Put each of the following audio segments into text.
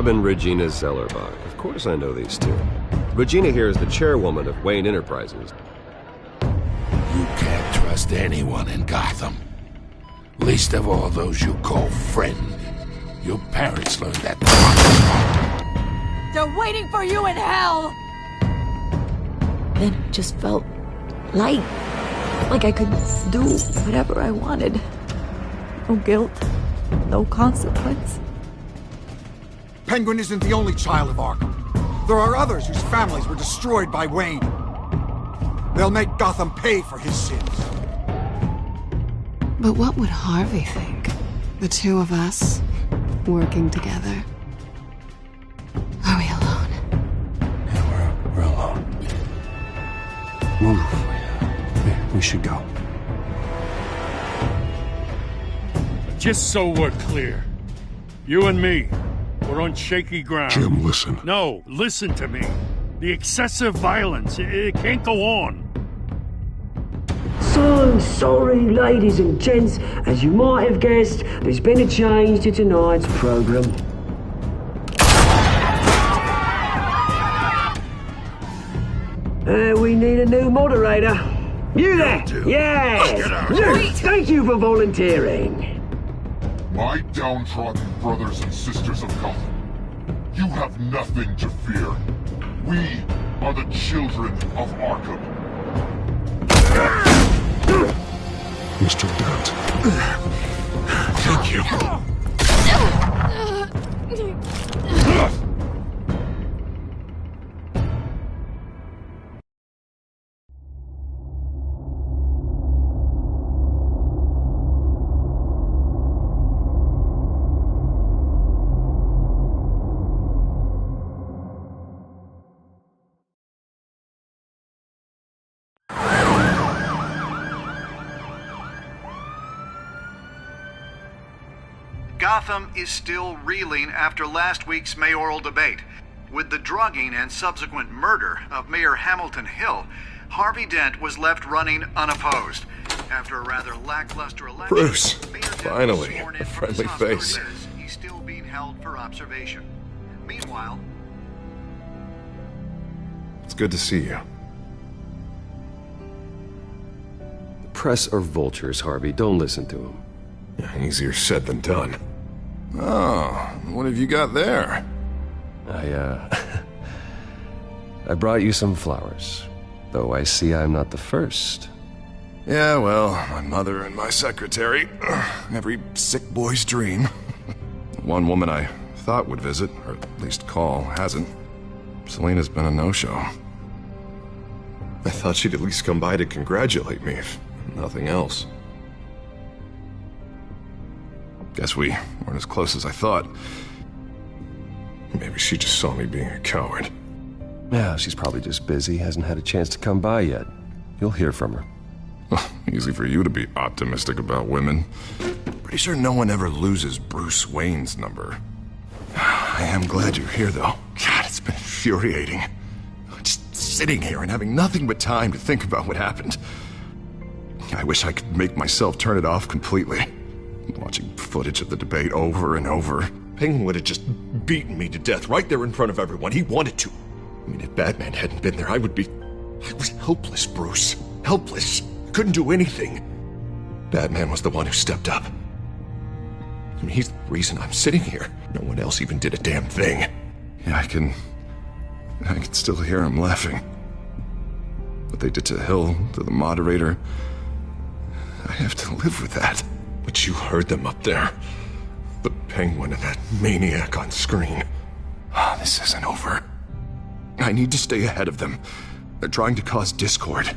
Bob and Regina Zellerbach. Of course I know these two. Regina here is the chairwoman of Wayne Enterprises. You can't trust anyone in Gotham. Least of all those you call friend. Your parents learned that. They're waiting for you in hell! Then it just felt light. Like I could do whatever I wanted. No guilt. No consequence. Penguin isn't the only child of Arkham. There are others whose families were destroyed by Wayne. They'll make Gotham pay for his sins. But what would Harvey think? The two of us, working together. Are we alone? Yeah, we're alone. Move. We should go. Just so we're clear, you and me, we're on shaky ground. Jim, listen. No, listen to me. The excessive violence, it can't go on. So sorry, ladies and gents. As you might have guessed, there's been a change to tonight's program. We need a new moderator. You there? Yes! Thank you for volunteering. My downtrodden brothers and sisters of Gotham, you have nothing to fear. We are the children of Arkham. Mr. Dent. Thank you. Gotham is still reeling after last week's mayoral debate. With the drugging and subsequent murder of Mayor Hamilton Hill, Harvey Dent was left running unopposed. After a rather lackluster election, Bruce, Mayor Dent finally, was sworn in a from his friendly hospital face. bed. He's still being held for observation. Meanwhile, It's good to see you. The press are vultures, Harvey. Don't listen to them. Yeah, easier said than done. Oh, what have you got there? I brought you some flowers. Though I see I'm not the first. Yeah, well, my mother and my secretary. Every sick boy's dream. One woman I thought would visit, or at least call, hasn't. Selena's been a no-show. I thought she'd at least come by to congratulate me, if nothing else. Guess we weren't as close as I thought. Maybe she just saw me being a coward. Yeah, she's probably just busy, hasn't had a chance to come by yet. You'll hear from her. Easy for you to be optimistic about women. Pretty sure no one ever loses Bruce Wayne's number. I am glad you're here, though. God, it's been infuriating. Just sitting here and having nothing but time to think about what happened. I wish I could make myself turn it off completely. Watching footage of the debate over and over. Penguin would have just beaten me to death right there in front of everyone. He wanted to. I mean, if Batman hadn't been there, I was helpless, Bruce. Helpless. Couldn't do anything. Batman was the one who stepped up. I mean, he's the reason I'm sitting here. No one else even did a damn thing. Yeah, I can still hear him laughing. What they did to Hill, to the moderator, I have to live with that. But you heard them up there. The Penguin and that maniac on screen. This isn't over. I need to stay ahead of them. They're trying to cause discord.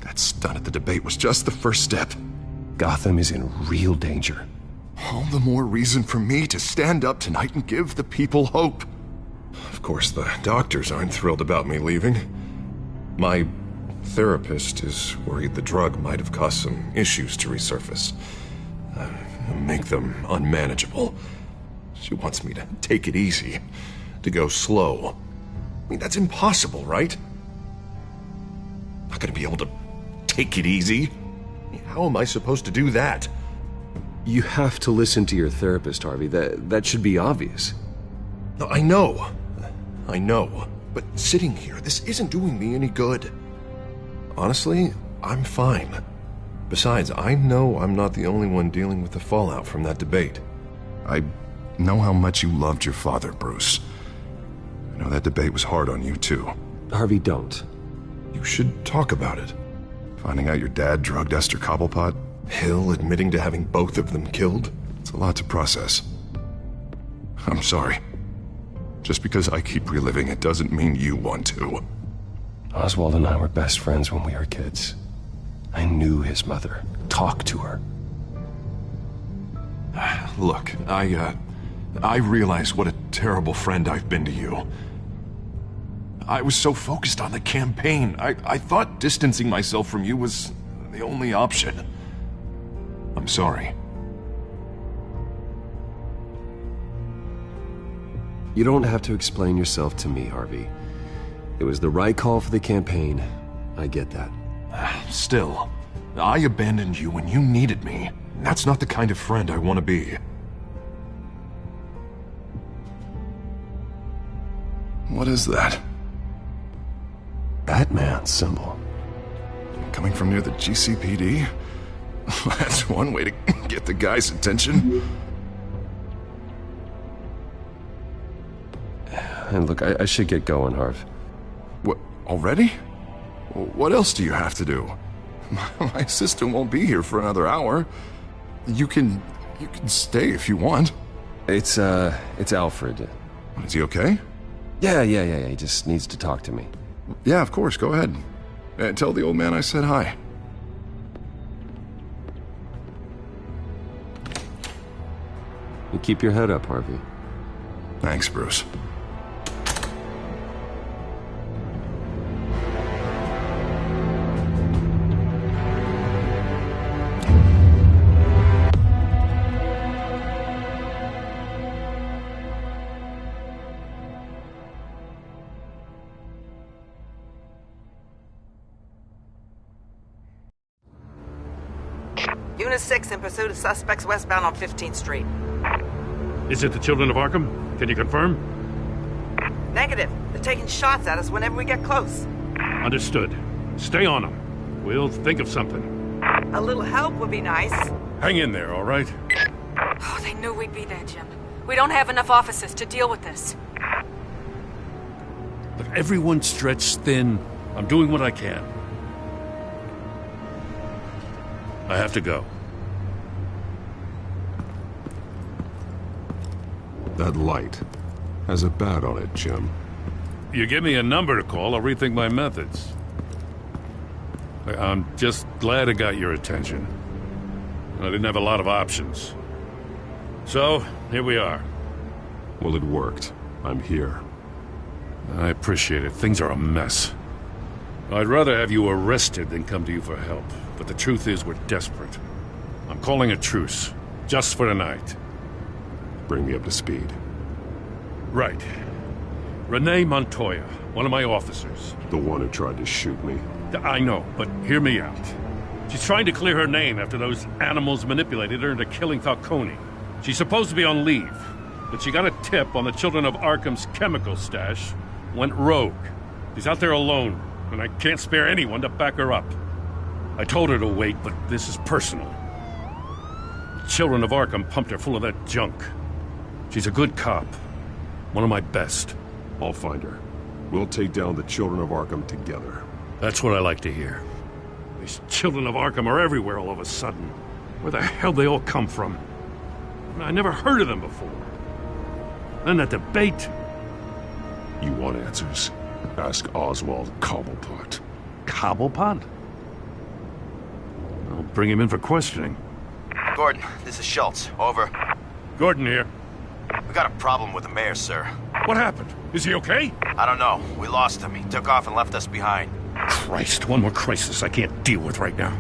That stunt at the debate was just the first step. Gotham is in real danger. All the more reason for me to stand up tonight and give the people hope. Of course, the doctors aren't thrilled about me leaving. My therapist is worried the drug might have caused some issues to resurface. Make them unmanageable. She wants me to take it easy, to go slow. I mean, that's impossible, right? Not gonna be able to take it easy. How am I supposed to do that? You have to listen to your therapist, Harvey. That should be obvious. No, I know. But sitting here, this isn't doing me any good. Honestly, I'm fine. Besides, I know I'm not the only one dealing with the fallout from that debate. I know how much you loved your father, Bruce. I know that debate was hard on you, too. Harvey, don't. You should talk about it. Finding out your dad drugged Esther Cobblepot? Hill admitting to having both of them killed? It's a lot to process. I'm sorry. Just because I keep reliving it doesn't mean you want to. Oswald and I were best friends when we were kids. I knew his mother. Talked to her. Look, I realize what a terrible friend I've been to you. I was so focused on the campaign. I thought distancing myself from you was the only option. I'm sorry. You don't have to explain yourself to me, Harvey. It was the right call for the campaign. I get that. Still, I abandoned you when you needed me. That's not the kind of friend I want to be. What is that? Batman symbol. Coming from near the GCPD? That's one way to get the guy's attention. And look, I should get going, Harv. What, already? What else do you have to do? My assistant won't be here for another hour. You can stay if you want. It's Alfred. Is he okay? Yeah. He just needs to talk to me. Yeah, of course. Go ahead. Tell the old man I said hi. You keep your head up, Harvey. Thanks, Bruce. Unit 6 in pursuit of suspects westbound on 15th Street. Is it the Children of Arkham? Can you confirm? Negative. They're taking shots at us whenever we get close. Understood. Stay on them. We'll think of something. A little help would be nice. Hang in there, all right? Oh, they knew we'd be there, Jim. We don't have enough officers to deal with this. Look, everyone's stretched thin. I'm doing what I can. I have to go. That light has a bat on it, Jim. You give me a number to call, I'll rethink my methods. I'm just glad it got your attention. I didn't have a lot of options. So, here we are. Well, it worked. I'm here. I appreciate it. Things are a mess. I'd rather have you arrested than come to you for help. But the truth is, we're desperate. I'm calling a truce. Just for tonight. Bring me up to speed. Right. Renee Montoya, one of my officers. The one who tried to shoot me. I know, but hear me out. She's trying to clear her name after those animals manipulated her into killing Falcone. She's supposed to be on leave, but she got a tip on the Children of Arkham's chemical stash, went rogue. She's out there alone, and I can't spare anyone to back her up. I told her to wait, but this is personal. The Children of Arkham pumped her full of that junk. She's a good cop. One of my best. I'll find her. We'll take down the Children of Arkham together. That's what I like to hear. These Children of Arkham are everywhere all of a sudden. Where the hell they all come from? I never heard of them before. Then that debate. You want answers? Ask Oswald Cobblepot. Cobblepot? I'll bring him in for questioning. Gordon, this is Schultz. Over. Gordon here. We got a problem with the mayor, sir. What happened? Is he okay? I don't know. We lost him. He took off and left us behind. Christ, one more crisis I can't deal with right now.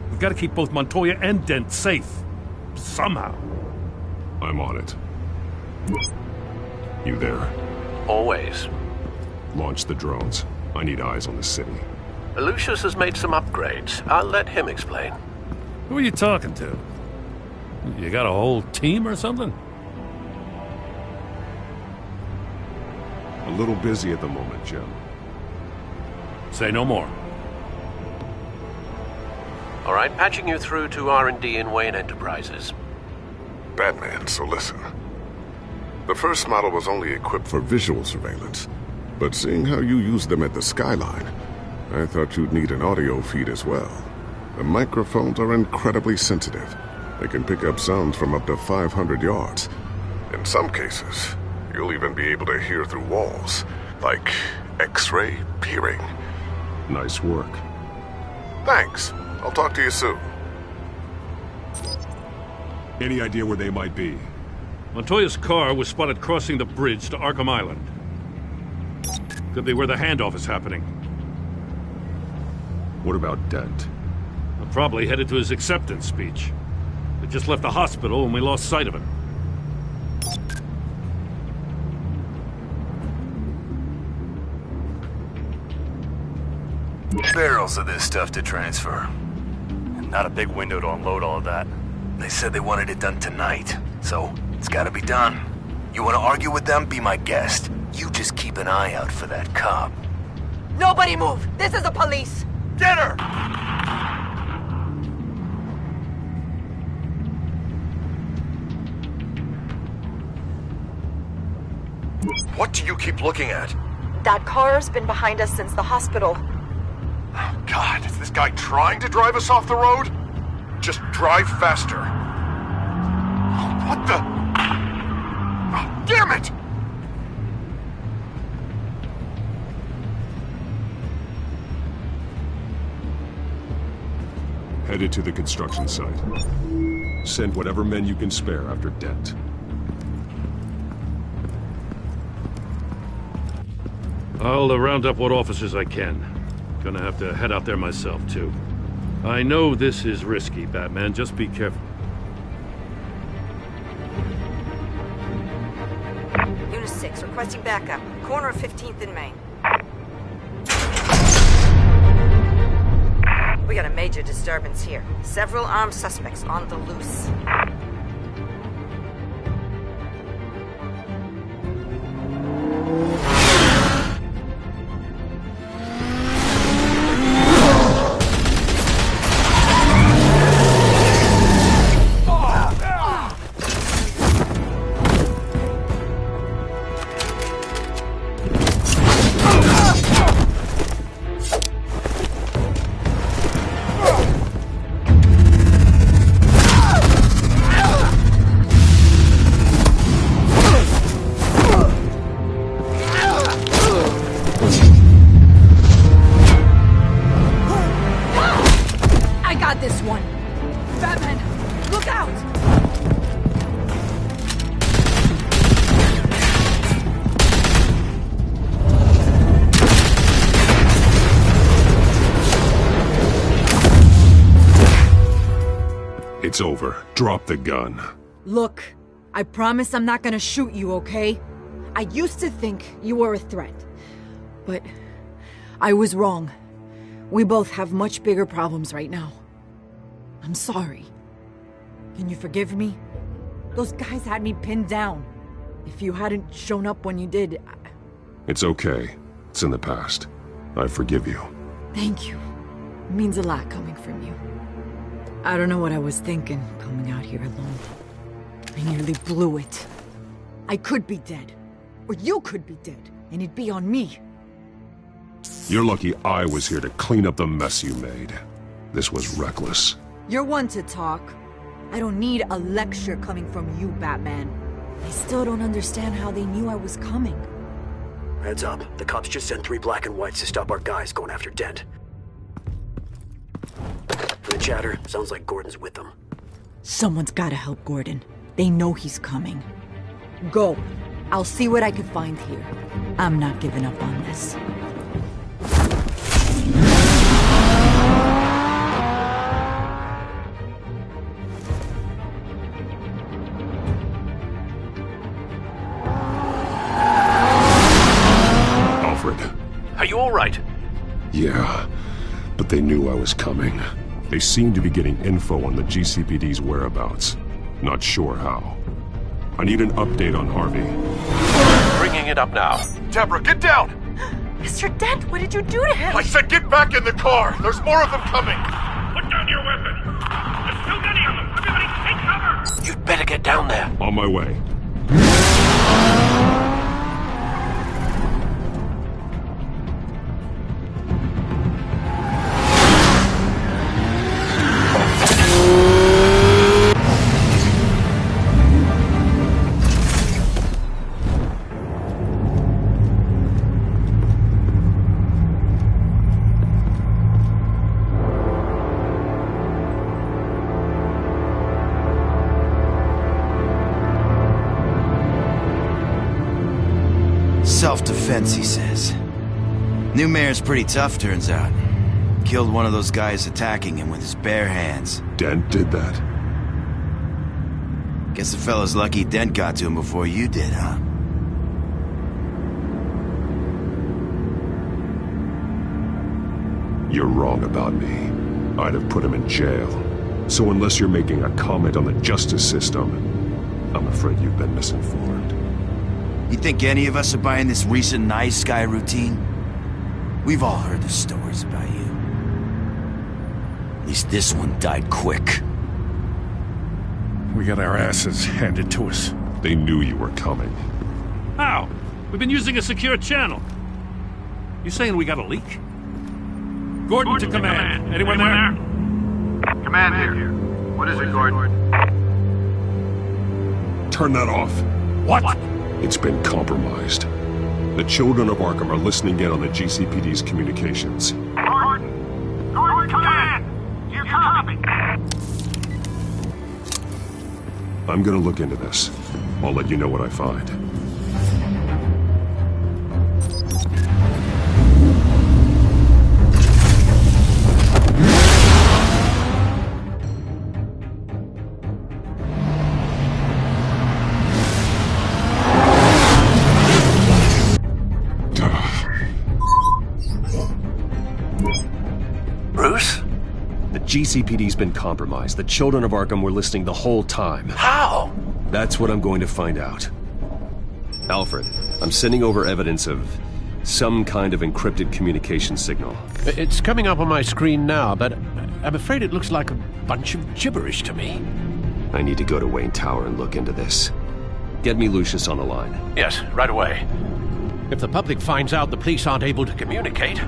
We've got to keep both Montoya and Dent safe. Somehow. I'm on it. You there? Always. Launch the drones. I need eyes on the city. Lucius has made some upgrades. I'll let him explain. Who are you talking to? You got a whole team or something? little busy at the moment, Jim. Say no more. All right, patching you through to R&D in Wayne Enterprises. Batman, so listen. The first model was only equipped for visual surveillance, but seeing how you use them at the Skyline, I thought you'd need an audio feed as well. The microphones are incredibly sensitive. They can pick up sounds from up to 500 yards. In some cases, you'll even be able to hear through walls, like X-ray peering. Nice work. Thanks. I'll talk to you soon. Any idea where they might be? Montoya's car was spotted crossing the bridge to Arkham Island. Could be where the handoff is happening. What about Dent? I'm probably headed to his acceptance speech. We just left the hospital and we lost sight of him. Barrels of this stuff to transfer. And not a big window to unload all of that. They said they wanted it done tonight, so it's gotta be done. You wanna argue with them? Be my guest. You just keep an eye out for that cop. Nobody move! This is the police! Get her! What do you keep looking at? That car's been behind us since the hospital. God, is this guy trying to drive us off the road? Just drive faster. What the? Oh, damn it! Headed to the construction site. Send whatever men you can spare after Dent. I'll round up what officers I can. Gonna have to head out there myself, too. I know this is risky, Batman. Just be careful. Unit 6, requesting backup. Corner of 15th and Main. We got a major disturbance here. Several armed suspects on the loose. It's over. Drop the gun. Look, I promise I'm not gonna shoot you, okay? I used to think you were a threat, but I was wrong. We both have much bigger problems right now. I'm sorry. Can you forgive me? Those guys had me pinned down. If you hadn't shown up when you did, It's okay. It's in the past. I forgive you. Thank you. It means a lot coming from you. I don't know what I was thinking, coming out here alone. I nearly blew it. I could be dead. Or you could be dead, and it'd be on me. You're lucky I was here to clean up the mess you made. This was reckless. You're one to talk. I don't need a lecture coming from you, Batman. I still don't understand how they knew I was coming. Heads up. The cops just sent 3 black and whites to stop our guys going after Dent. From the chatter, sounds like Gordon's with them. Someone's gotta help Gordon. They know he's coming. Go. I'll see what I can find here. I'm not giving up on this. Are you all right? Yeah, but they knew I was coming. They seemed to be getting info on the GCPD's whereabouts. Not sure how. I need an update on Harvey. Bringing it up now. Deborah, get down! Mr. Dent, what did you do to him? I said get back in the car! There's more of them coming! Put down your weapon! There's too many of them! Everybody take cover! You'd better get down there. On my way. Self-defense, he says. New mayor's pretty tough, turns out. Killed one of those guys attacking him with his bare hands. Dent did that? Guess the fella's lucky Dent got to him before you did, huh? You're wrong about me. I'd have put him in jail. So unless you're making a comment on the justice system, I'm afraid you've been misinformed. You think any of us are buying this recent nice guy routine? We've all heard the stories about you. At least this one died quick. We got our asses handed to us. They knew you were coming. How? We've been using a secure channel. You saying we got a leak? Gordon to command. Anyone there? Command here. What is it, Gordon? Turn that off. What? It's been compromised. The children of Arkham are listening in on the GCPD's communications. Gordon! Gordon, command! You copy? I'm gonna look into this. I'll let you know what I find. GCPD's been compromised. The children of Arkham were listening the whole time. How? That's what I'm going to find out. Alfred, I'm sending over evidence of some kind of encrypted communication signal. It's coming up on my screen now, but I'm afraid it looks like a bunch of gibberish to me. I need to go to Wayne Tower and look into this. Get me Lucius on the line. Yes, right away. If the public finds out the police aren't able to communicate...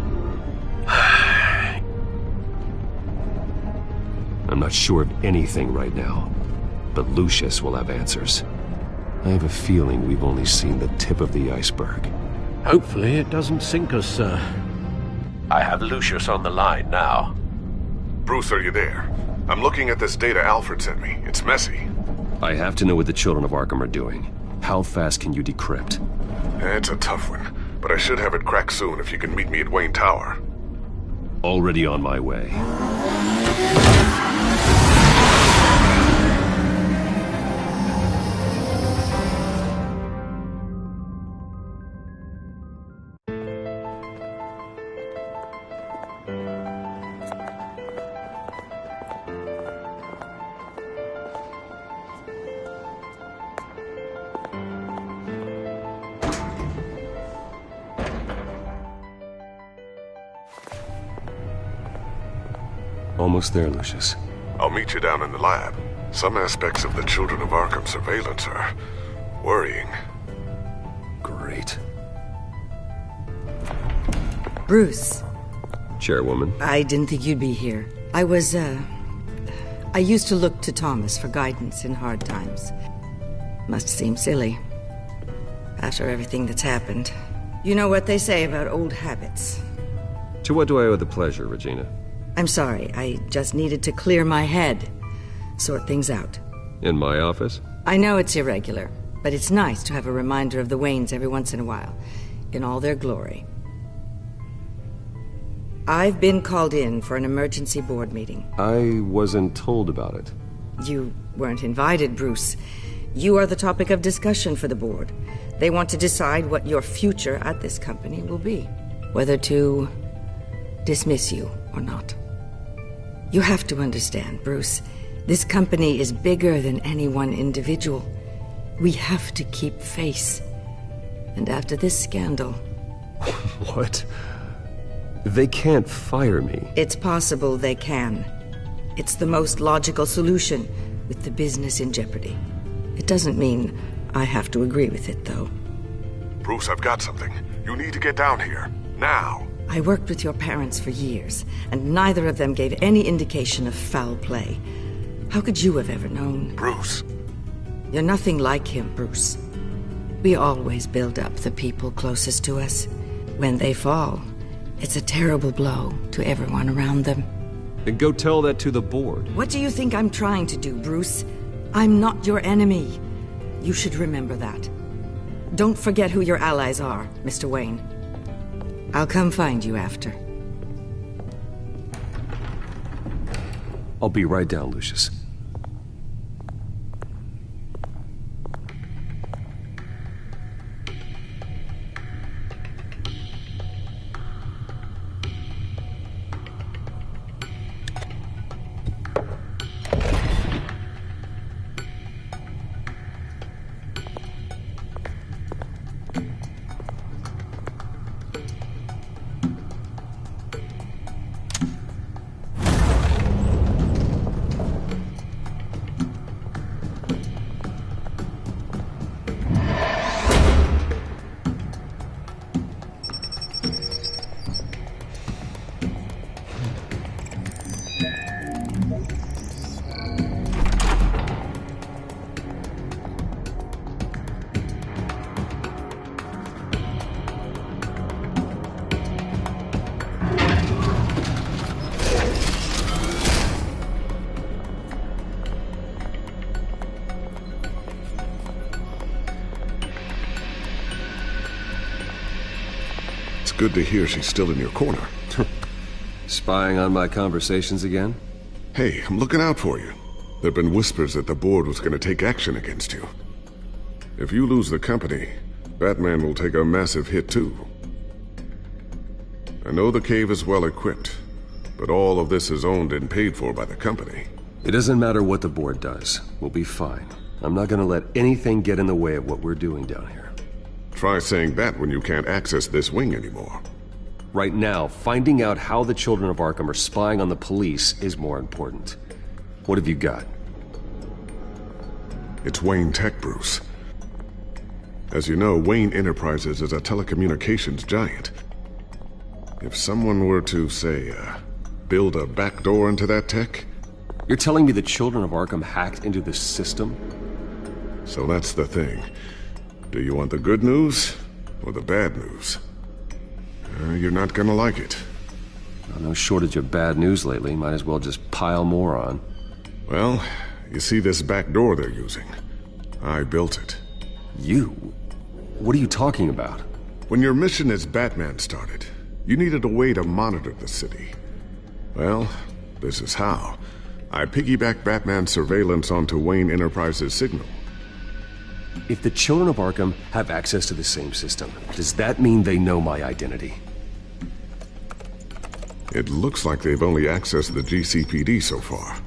I'm not sure of anything right now, but Lucius will have answers. I have a feeling we've only seen the tip of the iceberg. Hopefully it doesn't sink us, sir. I have Lucius on the line now. Bruce, are you there? I'm looking at this data Alfred sent me. It's messy. I have to know what the children of Arkham are doing. How fast can you decrypt? It's a tough one, but I should have it cracked soon if you can meet me at Wayne Tower. Already on my way. Almost there, Lucius. I'll meet you down in the lab. Some aspects of the Children of Arkham surveillance are worrying. Great. Bruce. Chairwoman. I didn't think you'd be here. I used to look to Thomas for guidance in hard times. Must seem silly. After everything that's happened. You know what they say about old habits. To what do I owe the pleasure, Regina? I'm sorry, I just needed to clear my head. Sort things out. In my office? I know it's irregular, but it's nice to have a reminder of the Waynes every once in a while. In all their glory. I've been called in for an emergency board meeting. I wasn't told about it. You weren't invited, Bruce. You are the topic of discussion for the board. They want to decide what your future at this company will be. Whether to dismiss you or not. You have to understand, Bruce. This company is bigger than any one individual. We have to keep face. And after this scandal... What? They can't fire me. It's possible they can. It's the most logical solution, with the business in jeopardy. It doesn't mean I have to agree with it, though. Bruce, I've got something. You need to get down here. Now. I worked with your parents for years, and neither of them gave any indication of foul play. How could you have ever known? Bruce. You're nothing like him, Bruce. We always build up the people closest to us. When they fall, it's a terrible blow to everyone around them. Then go tell that to the board. What do you think I'm trying to do, Bruce? I'm not your enemy. You should remember that. Don't forget who your allies are, Mr. Wayne. I'll come find you after. I'll be right down, Lucius. Good to hear she's still in your corner. Spying on my conversations again? Hey, I'm looking out for you. There've been whispers that the board was going to take action against you. If you lose the company, Batman will take a massive hit too. I know the cave is well equipped, but all of this is owned and paid for by the company. It doesn't matter what the board does. We'll be fine. I'm not going to let anything get in the way of what we're doing down here. Try saying that when you can't access this wing anymore. Right now, finding out how the children of Arkham are spying on the police is more important. What have you got? It's Wayne Tech, Bruce. As you know, Wayne Enterprises is a telecommunications giant. If someone were to, say, build a backdoor into that tech... You're telling me the children of Arkham hacked into this system? So that's the thing. Do you want the good news or the bad news? You're not gonna like it. No shortage of bad news lately. Might as well just pile more on. Well, you see this back door they're using? I built it. You? What are you talking about? When your mission as Batman started, you needed a way to monitor the city. Well, this is how. I piggybacked Batman's surveillance onto Wayne Enterprises' signal. If the children of Arkham have access to the same system, does that mean they know my identity? It looks like they've only accessed the GCPD so far.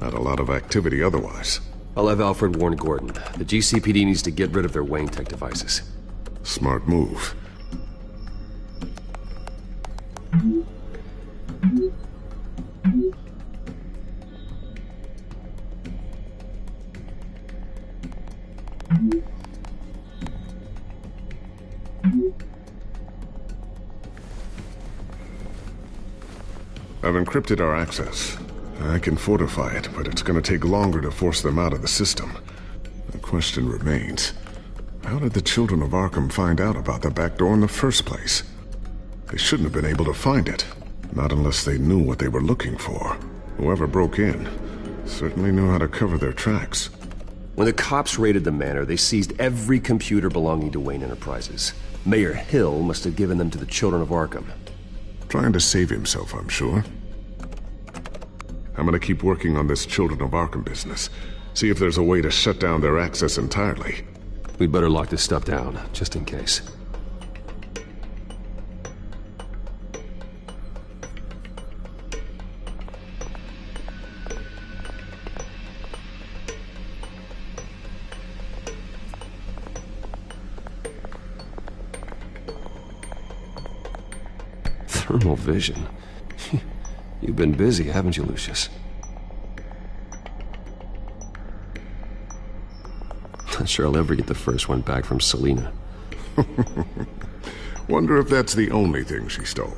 Not a lot of activity otherwise. I'll have Alfred warn Gordon. The GCPD needs to get rid of their Wayne Tech devices. Smart move. I've encrypted our access. I can fortify it, but it's going to take longer to force them out of the system. The question remains, how did the children of Arkham find out about the back door in the first place? They shouldn't have been able to find it, not unless they knew what they were looking for. Whoever broke in certainly knew how to cover their tracks. When the cops raided the manor, they seized every computer belonging to Wayne Enterprises. Mayor Hill must have given them to the children of Arkham. Trying to save himself, I'm sure. I'm gonna keep working on this Children of Arkham business. See if there's a way to shut down their access entirely. We'd better lock this stuff down, just in case. Thermal vision. You've been busy, haven't you, Lucius? Not sure I'll ever get the first one back from Selena. Wonder if that's the only thing she stole.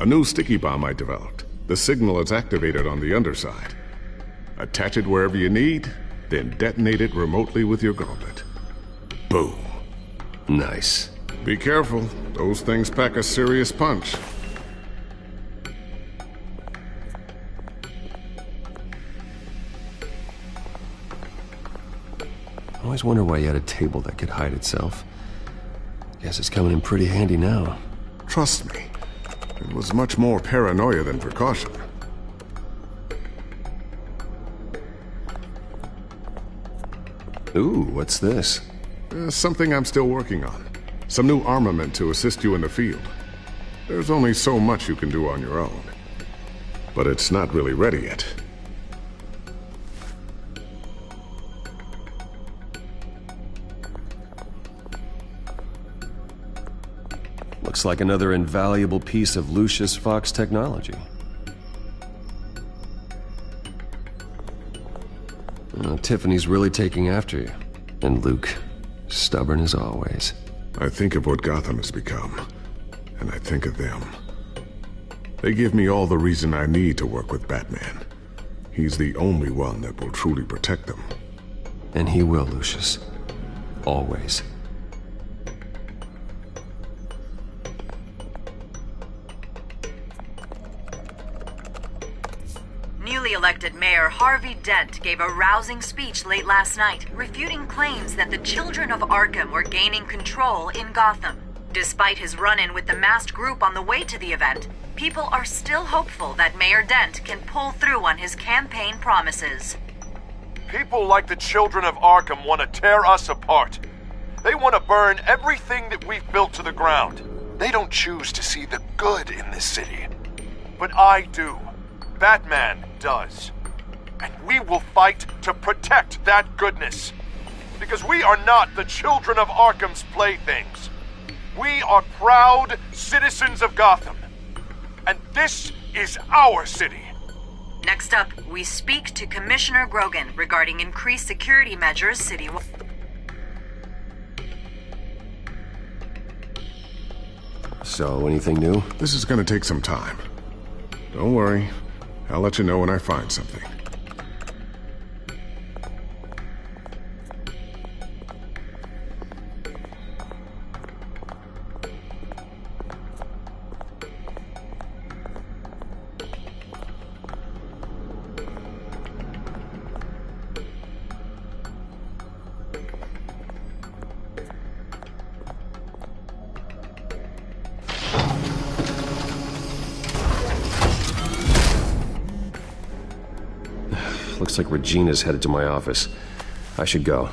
A new sticky bomb I developed. The signal is activated on the underside. Attach it wherever you need, then detonate it remotely with your gauntlet. Boom. Nice. Be careful. Those things pack a serious punch. I always wonder why you had a table that could hide itself. Guess it's coming in pretty handy now. Trust me. It was much more paranoia than precaution. Ooh, what's this? Something I'm still working on. Some new armament to assist you in the field. There's only so much you can do on your own. But it's not really ready yet. Looks like another invaluable piece of Lucius Fox technology. Tiffany's really taking after you. And Luke, stubborn as always. I think of what Gotham has become, and I think of them. They give me all the reason I need to work with Batman. He's the only one that will truly protect them. And he will, Lucius. Always. Newly elected Mayor Harvey Dent gave a rousing speech late last night, refuting claims that the children of Arkham were gaining control in Gotham. Despite his run-in with the masked group on the way to the event, people are still hopeful that Mayor Dent can pull through on his campaign promises. People like the children of Arkham want to tear us apart. They want to burn everything that we've built to the ground. They don't choose to see the good in this city. But I do. Batman does. And we will fight to protect that goodness. Because we are not the children of Arkham's playthings. We are proud citizens of Gotham. And this is our city. Next up, we speak to Commissioner Grogan regarding increased security measures citywide. So, anything new? This is gonna take some time. Don't worry. I'll let you know when I find something. Looks like Regina's headed to my office. I should go.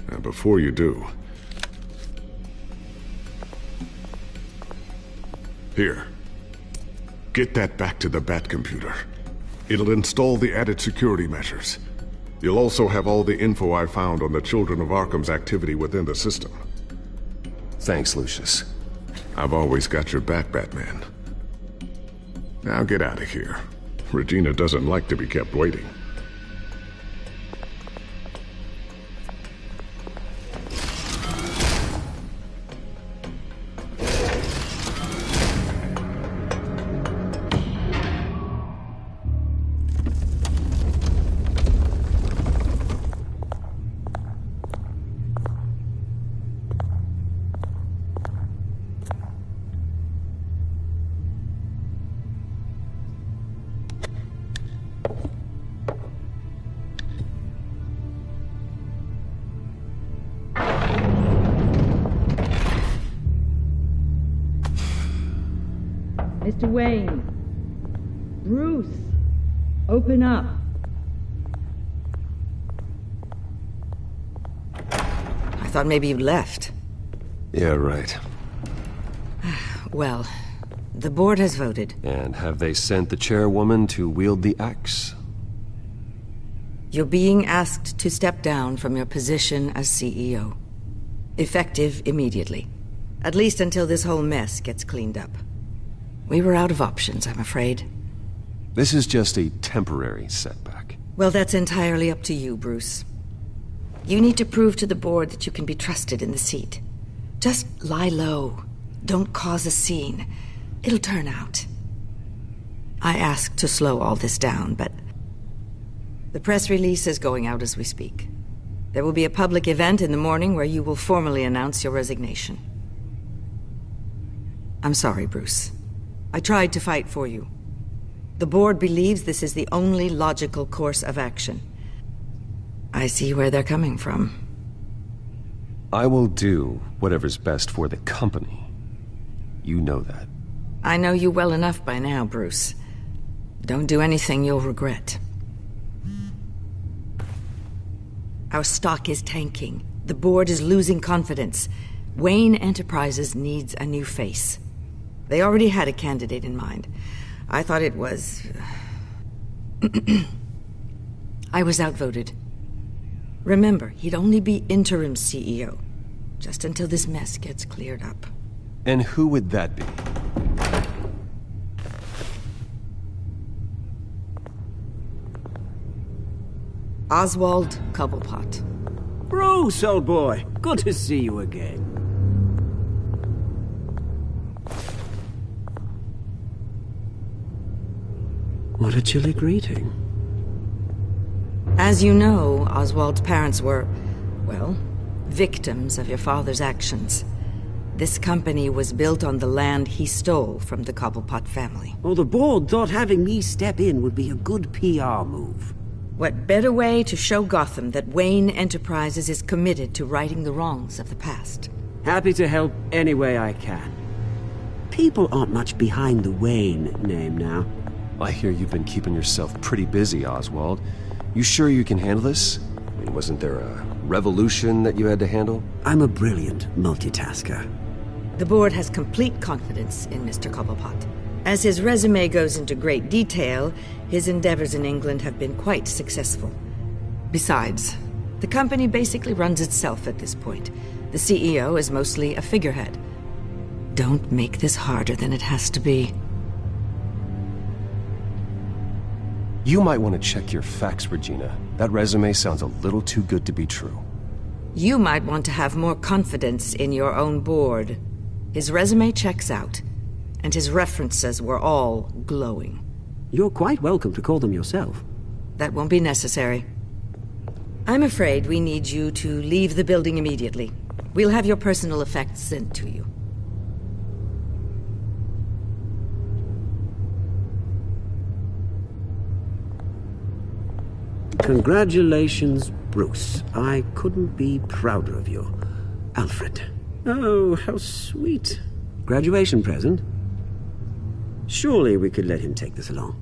And before you do... Here. Get that back to the Bat computer. It'll install the added security measures. You'll also have all the info I found on the Children of Arkham's activity within the system. Thanks, Lucius. I've always got your back, Batman. Now get out of here. Regina doesn't like to be kept waiting. Mr. Wayne. Bruce. Open up. I thought maybe you left. Yeah, right. Well, the board has voted. And have they sent the chairwoman to wield the axe? You're being asked to step down from your position as CEO. Effective immediately. At least until this whole mess gets cleaned up. We were out of options, I'm afraid. This is just a temporary setback. Well, that's entirely up to you, Bruce. You need to prove to the board that you can be trusted in the seat. Just lie low. Don't cause a scene. It'll turn out. I asked to slow all this down, but the press release is going out as we speak. There will be a public event in the morning where you will formally announce your resignation. I'm sorry, Bruce. I tried to fight for you. The board believes this is the only logical course of action. I see where they're coming from. I will do whatever's best for the company. You know that. I know you well enough by now, Bruce. Don't do anything you'll regret. Our stock is tanking. The board is losing confidence. Wayne Enterprises needs a new face. They already had a candidate in mind. I thought it was... I was outvoted. Remember, he'd only be interim CEO, just until this mess gets cleared up. And who would that be? Oswald Cobblepot. Bruce, old boy. Good to see you again. What a chilly greeting. As you know, Oswald's parents were, well, victims of your father's actions. This company was built on the land he stole from the Cobblepot family. Well, the board thought having me step in would be a good PR move. What better way to show Gotham that Wayne Enterprises is committed to righting the wrongs of the past? Happy to help any way I can. People aren't much behind the Wayne name now. I hear you've been keeping yourself pretty busy, Oswald. You sure you can handle this? I mean, wasn't there a revolution that you had to handle? I'm a brilliant multitasker. The board has complete confidence in Mr. Cobblepot. As his resume goes into great detail, his endeavors in England have been quite successful. Besides, the company basically runs itself at this point. The CEO is mostly a figurehead. Don't make this harder than it has to be. You might want to check your facts, Regina. That resume sounds a little too good to be true. You might want to have more confidence in your own board. His resume checks out, and his references were all glowing. You're quite welcome to call them yourself. That won't be necessary. I'm afraid we need you to leave the building immediately. We'll have your personal effects sent to you. Congratulations, Bruce. I couldn't be prouder of you. Alfred. Oh, how sweet. Graduation present? Surely we could let him take this along.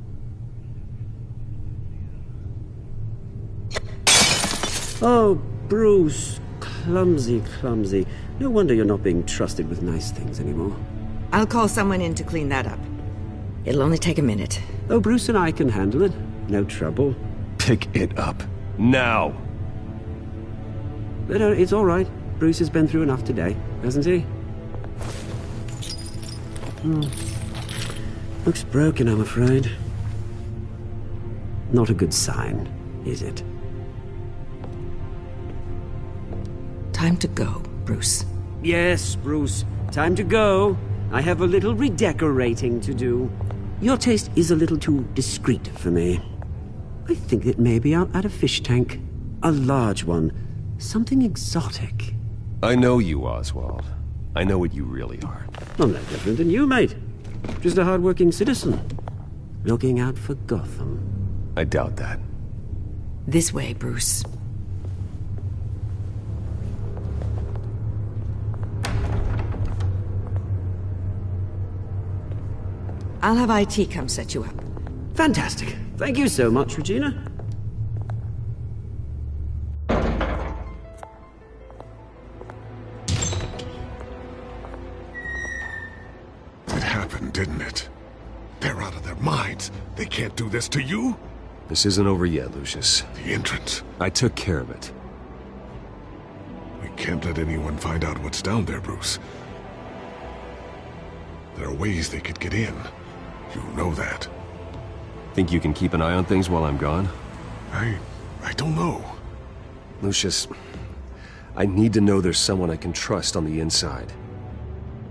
Oh, Bruce. Clumsy, clumsy. No wonder you're not being trusted with nice things anymore. I'll call someone in to clean that up. It'll only take a minute. Oh, Bruce and I can handle it. No trouble. Pick it up. Now! No, it's all right. Bruce has been through enough today, hasn't he? Looks broken, I'm afraid. Not a good sign, is it? Time to go, Bruce. Yes, Bruce. Time to go. I have a little redecorating to do. Your taste is a little too discreet for me. I think that maybe I'll add a fish tank. A large one. Something exotic. I know you, Oswald. I know what you really are. I'm no different than you, mate. Just a hard-working citizen. Looking out for Gotham. I doubt that. This way, Bruce. I'll have IT come set you up. Fantastic. Thank you so much, Regina. happened, didn't it? They're out of their minds. They can't do this to you? This isn't over yet, Lucius. The entrance. I took care of it. We can't let anyone find out what's down there, Bruce. There are ways they could get in. You know that. Think you can keep an eye on things while I'm gone? I don't know. Lucius, I need to know there's someone I can trust on the inside.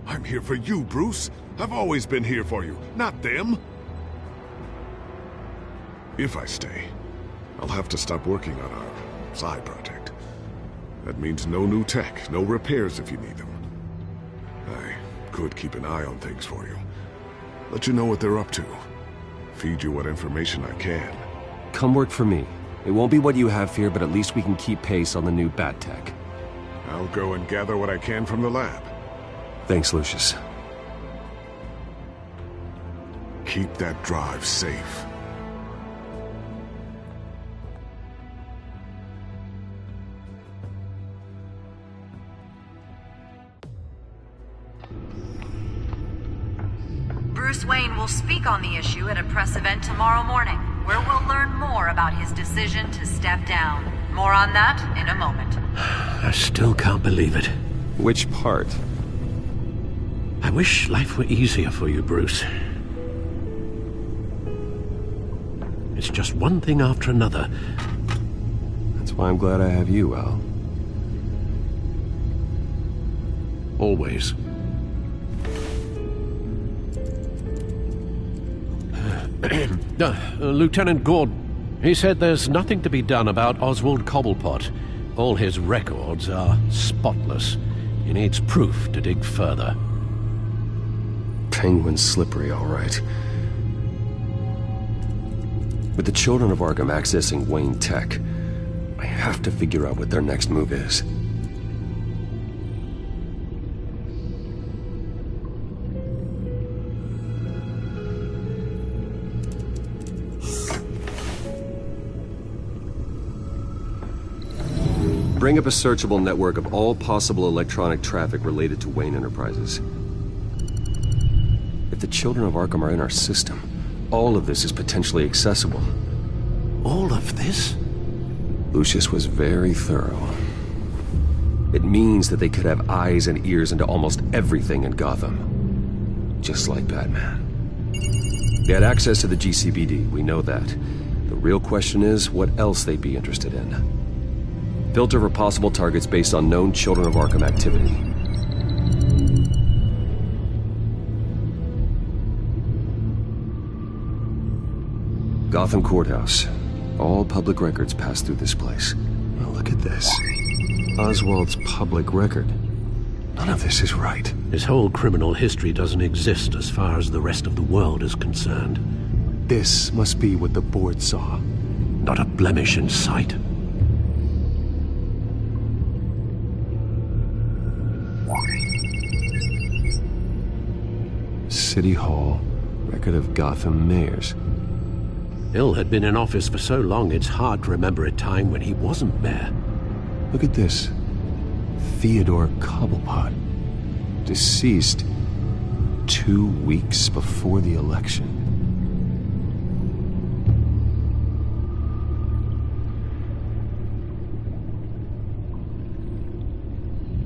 I'm here for you, Bruce. I've always been here for you, not them. If I stay, I'll have to stop working on our side project. That means no new tech, no repairs if you need them. I could keep an eye on things for you. Let you know what they're up to. Feed you what information I can. Come work for me. It won't be what you have here, but at least we can keep pace on the new bat tech. I'll go and gather what I can from the lab. Thanks, Lucius. Keep that drive safe. Bruce Wayne will speak on the issue at a press event tomorrow morning, where we'll learn more about his decision to step down. More on that in a moment. I still can't believe it. Which part? I wish life were easier for you, Bruce. It's just one thing after another. That's why I'm glad I have you, Al. Always. Lieutenant Gordon, he said there's nothing to be done about Oswald Cobblepot. All his records are spotless. He needs proof to dig further. Penguin's slippery, all right. With the children of Arkham accessing Wayne Tech, I have to figure out what their next move is. Bring up a searchable network of all possible electronic traffic related to Wayne Enterprises. If the children of Arkham are in our system, all of this is potentially accessible. All of this? Lucius was very thorough. It means that they could have eyes and ears into almost everything in Gotham. Just like Batman. They had access to the GCPD, we know that. The real question is what else they'd be interested in. Filter for possible targets based on known Children of Arkham activity. Gotham Courthouse. All public records pass through this place. Well, look at this. Oswald's public record. None of this is right. His whole criminal history doesn't exist as far as the rest of the world is concerned. This must be what the board saw. Not a blemish in sight. City Hall, record of Gotham mayors. Hill had been in office for so long it's hard to remember a time when he wasn't mayor. Look at this. Theodore Cobblepot. Deceased 2 weeks before the election.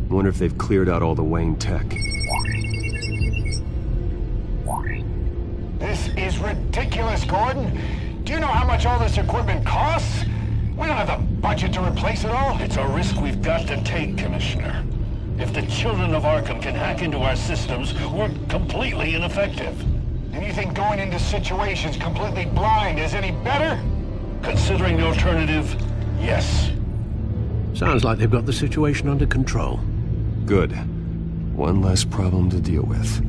Wonder if they've cleared out all the Wayne tech. This is ridiculous, Gordon. Do you know how much all this equipment costs? We don't have the budget to replace it all. It's a risk we've got to take, Commissioner. If the children of Arkham can hack into our systems, we're completely ineffective. And you think going into situations completely blind is any better? Considering the alternative, yes. Sounds like they've got the situation under control. Good. One less problem to deal with.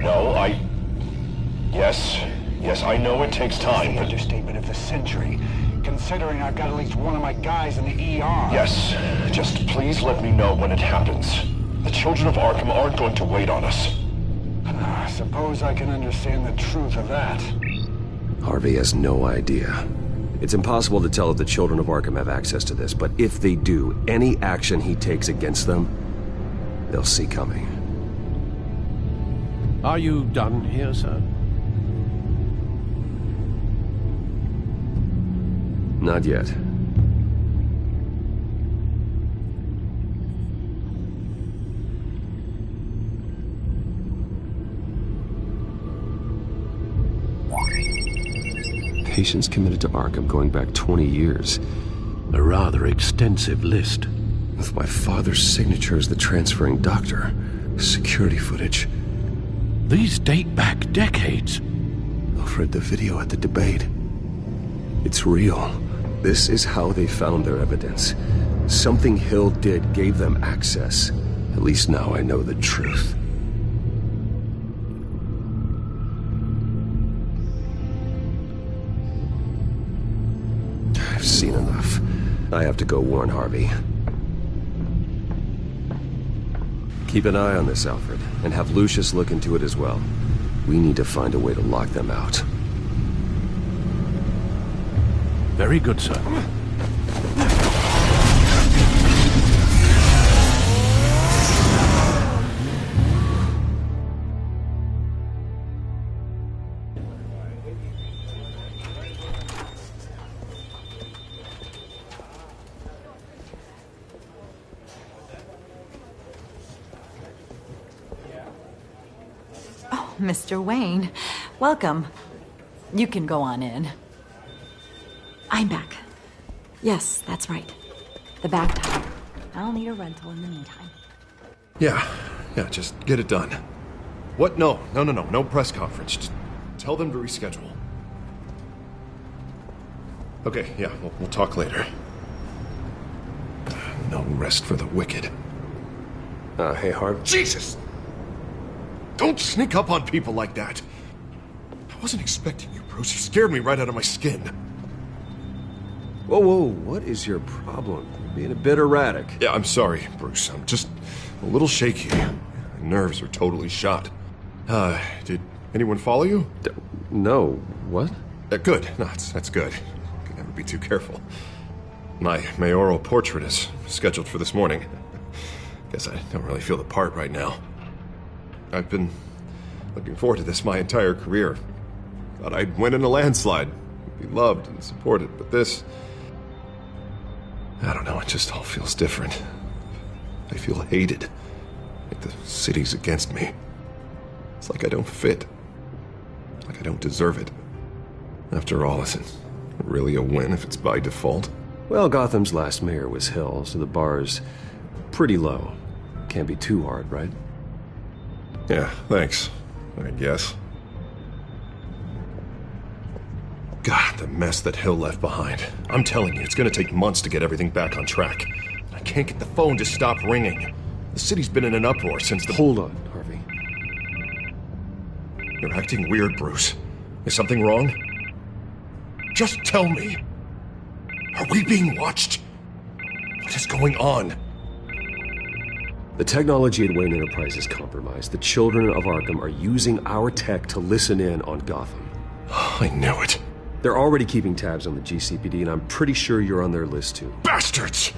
No, Yes, I know it takes time. The understatement of the century, considering I've got at least one of my guys in the ER. Yes, just please let me know when it happens. The children of Arkham aren't going to wait on us. I suppose I can understand the truth of that. Harvey has no idea. It's impossible to tell if the children of Arkham have access to this, but if they do, any action he takes against them, they'll see coming. Are you done here, sir? Not yet. Patients committed to Arkham going back 20 years. A rather extensive list. With my father's signature as the transferring doctor. Security footage. These date back decades. I've read the video at the debate. It's real. This is how they found their evidence. Something Hill did gave them access. At least now I know the truth. I've seen enough. I have to go warn Harvey. Keep an eye on this, Alfred, and have Lucius look into it as well. We need to find a way to lock them out. Very good, sir. Mr. Wayne, welcome. You can go on in. I'm back. Yes, that's right. The back tire. I'll need a rental in the meantime. Yeah, just get it done. What? No press conference. Just tell them to reschedule. Okay, yeah, we'll talk later. No rest for the wicked. Hey, Harv. Jesus! Don't sneak up on people like that. I wasn't expecting you, Bruce. You scared me right out of my skin. Whoa, what is your problem? You're being a bit erratic. Yeah, I'm sorry, Bruce. I'm just a little shaky. My nerves are totally shot. Did anyone follow you? No. What? Good. No, that's good. Can never be too careful. My mayoral portrait is scheduled for this morning. Guess I don't really feel the part right now. I've been looking forward to this my entire career. Thought I'd win in a landslide, be loved and supported, but this... I don't know, it just all feels different. I feel hated. Like the city's against me. It's like I don't fit. Like I don't deserve it. After all, is it really a win if it's by default? Well, Gotham's last mayor was Hill, so the bar's pretty low. Can't be too hard, right? Yeah, thanks, I guess. God, the mess that Hill left behind. I'm telling you, it's gonna take months to get everything back on track. I can't get the phone to stop ringing. The city's been in an uproar since the... Hold on, Harvey. You're acting weird, Bruce. Is something wrong? Just tell me. Are we being watched? What is going on? The technology at Wayne Enterprise is compromised. The children of Arkham are using our tech to listen in on Gotham. I knew it. They're already keeping tabs on the GCPD, and I'm pretty sure you're on their list, too. Bastards!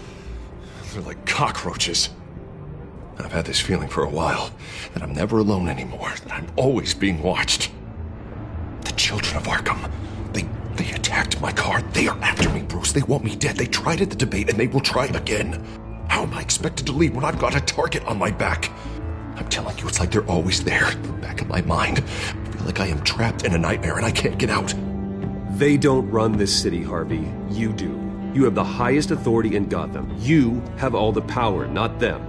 They're like cockroaches. I've had this feeling for a while, that I'm never alone anymore, that I'm always being watched. The children of Arkham, they attacked my car. They are after me, Bruce. They want me dead. They tried at the debate, and they will try again. How am I expected to leave when I've got a target on my back? I'm telling you, it's like they're always there, in the back of my mind. I feel like I am trapped in a nightmare and I can't get out. They don't run this city, Harvey. You do. You have the highest authority in Gotham. You have all the power, not them.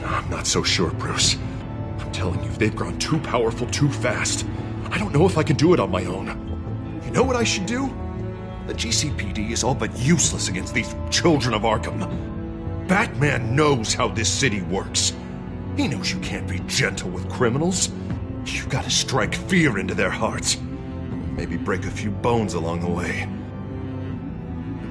I'm not so sure, Bruce. I'm telling you, they've grown too powerful too fast. I don't know if I can do it on my own. You know what I should do? The GCPD is all but useless against these children of Arkham. Batman knows how this city works. He knows you can't be gentle with criminals. You've got to strike fear into their hearts. Maybe break a few bones along the way.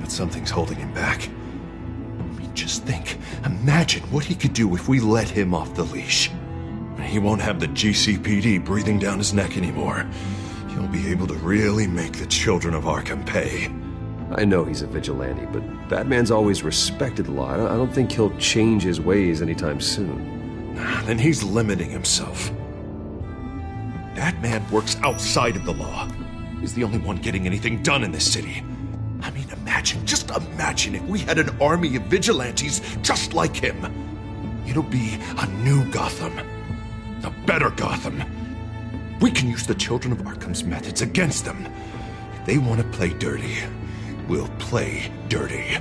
But something's holding him back. I mean, just think. Imagine what he could do if we let him off the leash. He won't have the GCPD breathing down his neck anymore. He'll be able to really make the children of Arkham pay. I know he's a vigilante, but Batman's always respected the law. I don't think he'll change his ways anytime soon. Then he's limiting himself. Batman works outside of the law. He's the only one getting anything done in this city. I mean, just imagine if we had an army of vigilantes just like him. It'll be a new Gotham. A better Gotham. We can use the Children of Arkham's methods against them. If they want to play dirty, we'll play dirty.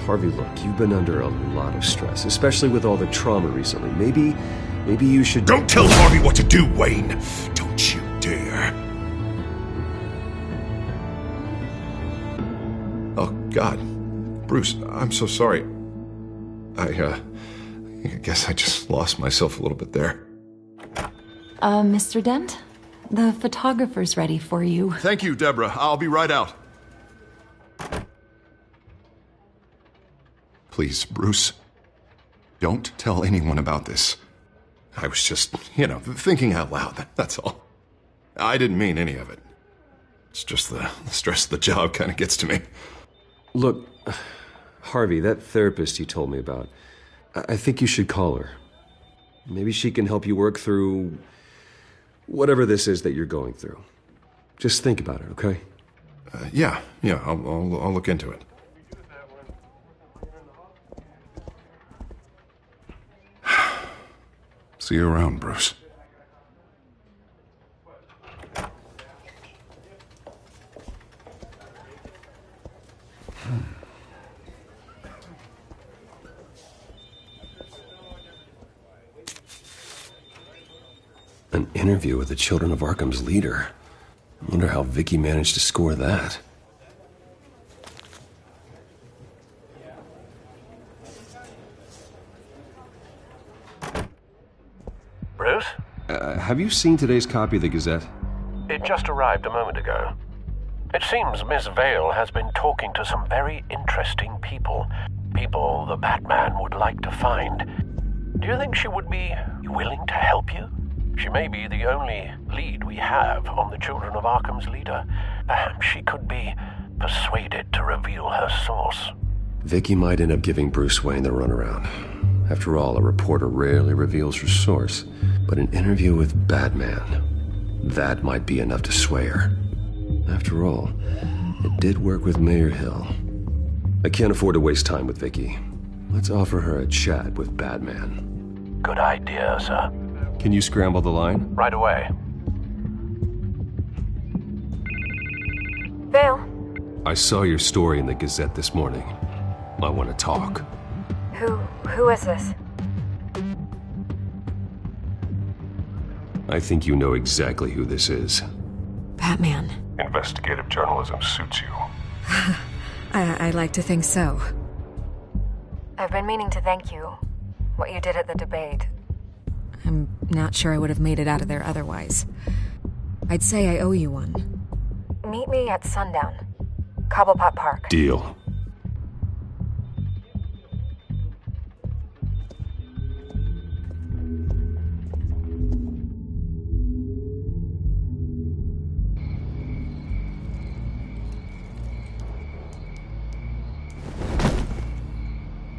Harvey, look, you've been under a lot of stress, especially with all the trauma recently. Maybe you should... Don't tell Harvey what to do, Wayne! Don't you dare. Oh, God. Bruce, I'm so sorry. I guess I just lost myself a little bit there. Mr. Dent? The photographer's ready for you. Thank you, Deborah. I'll be right out. Please, Bruce, don't tell anyone about this. I was just, thinking out loud, that's all. I didn't mean any of it. It's just the stress of the job kind of gets to me. Look, Harvey, that therapist you told me about, I think you should call her. Maybe she can help you work through whatever this is that you're going through. Just think about it, okay? Yeah, I'll look into it. See you around, Bruce. An interview with the Children of Arkham's leader. I wonder how Vicky managed to score that. Bruce? Have you seen today's copy of the Gazette? It just arrived a moment ago. It seems Miss Vale has been talking to some very interesting people. People the Batman would like to find. Do you think she would be willing to help you? She may be the only lead we have on the Children of Arkham's leader. Perhaps she could be persuaded to reveal her source. Vicky might end up giving Bruce Wayne the runaround. After all, a reporter rarely reveals her source. But an interview with Batman, that might be enough to sway her. After all, it did work with Mayor Hill. I can't afford to waste time with Vicky. Let's offer her a chat with Batman. Good idea, sir. Can you scramble the line? Right away. Vale. I saw your story in the Gazette this morning. I want to talk. Who is this? I think you know exactly who this is. Batman. Investigative journalism suits you. I like to think so. I've been meaning to thank you. What you did at the debate. I'm not sure I would have made it out of there otherwise. I'd say I owe you one. Meet me at sundown. Cobblepot Park. Deal.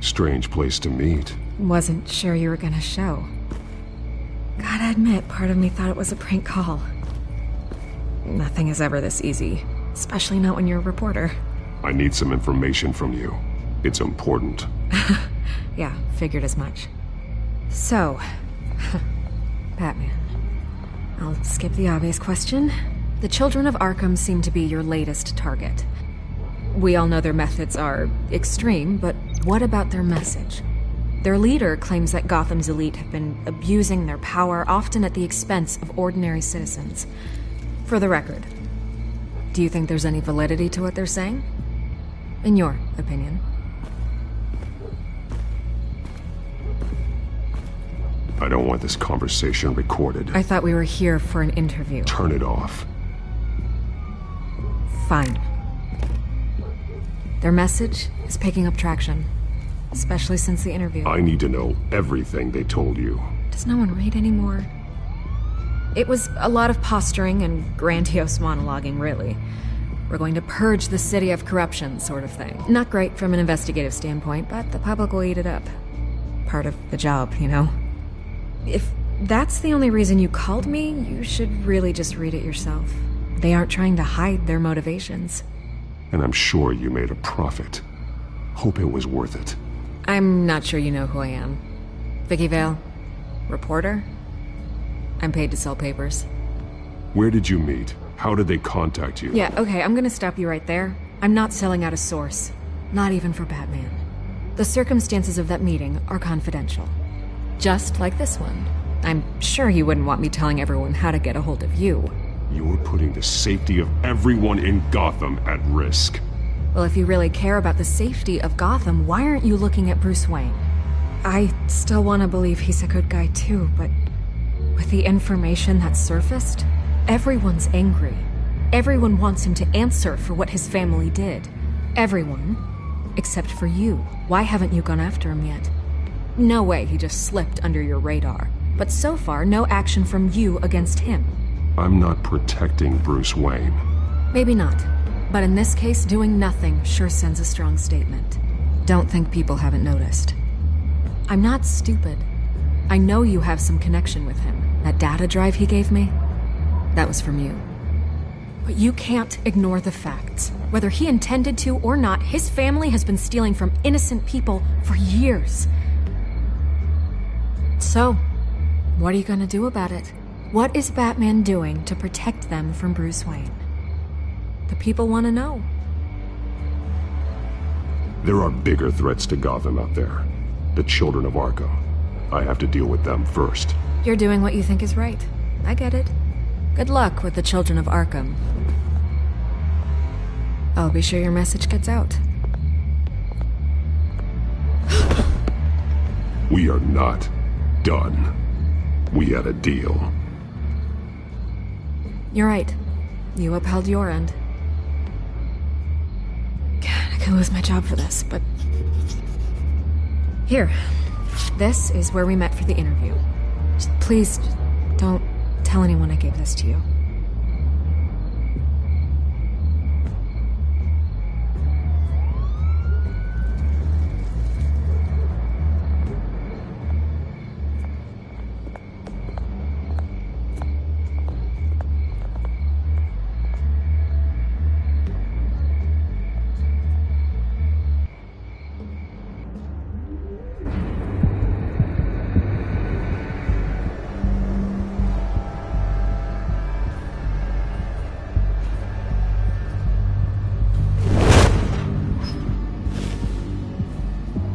Strange place to meet. Wasn't sure you were gonna show. Gotta admit, part of me thought it was a prank call. Nothing is ever this easy, especially not when you're a reporter. I need some information from you. It's important. Yeah, figured as much. So, Batman. I'll skip the obvious question. The Children of Arkham seem to be your latest target. We all know their methods are extreme, but what about their message? Their leader claims that Gotham's elite have been abusing their power, often at the expense of ordinary citizens. For the record, do you think there's any validity to what they're saying? In your opinion? I don't want this conversation recorded. I thought we were here for an interview. Turn it off. Fine. Their message is picking up traction, especially since the interview. I need to know everything they told you. Does no one read anymore? It was a lot of posturing and grandiose monologuing, really. We're going to purge the city of corruption, sort of thing. Not great from an investigative standpoint, but the public will eat it up. Part of the job, you know? If that's the only reason you called me, you should really just read it yourself. They aren't trying to hide their motivations. And I'm sure you made a profit. Hope it was worth it. I'm not sure you know who I am. Vicky Vale? Reporter? I'm paid to sell papers. Where did you meet? How did they contact you? Yeah, okay, I'm gonna stop you right there. I'm not selling out a source. Not even for Batman. The circumstances of that meeting are confidential. Just like this one. I'm sure you wouldn't want me telling everyone how to get a hold of you. You're putting the safety of everyone in Gotham at risk. Well, if you really care about the safety of Gotham, why aren't you looking at Bruce Wayne? I still want to believe he's a good guy too, but with the information that surfaced, everyone's angry. Everyone wants him to answer for what his family did. Everyone, except for you. Why haven't you gone after him yet? No way he just slipped under your radar. But so far, no action from you against him. I'm not protecting Bruce Wayne. Maybe not. But in this case, doing nothing sure sends a strong statement. Don't think people haven't noticed. I'm not stupid. I know you have some connection with him. That data drive he gave me, that was from you. But you can't ignore the facts. Whether he intended to or not, his family has been stealing from innocent people for years. So, what are you gonna do about it? What is Batman doing to protect them from Bruce Wayne? The people want to know. There are bigger threats to Gotham out there. The children of Arkham. I have to deal with them first. You're doing what you think is right. I get it. Good luck with the children of Arkham. I'll be sure your message gets out. We are not done. We had a deal. You're right. You upheld your end. God, I could lose my job for this, but... Here. This is where we met for the interview. Just please, don't tell anyone I gave this to you.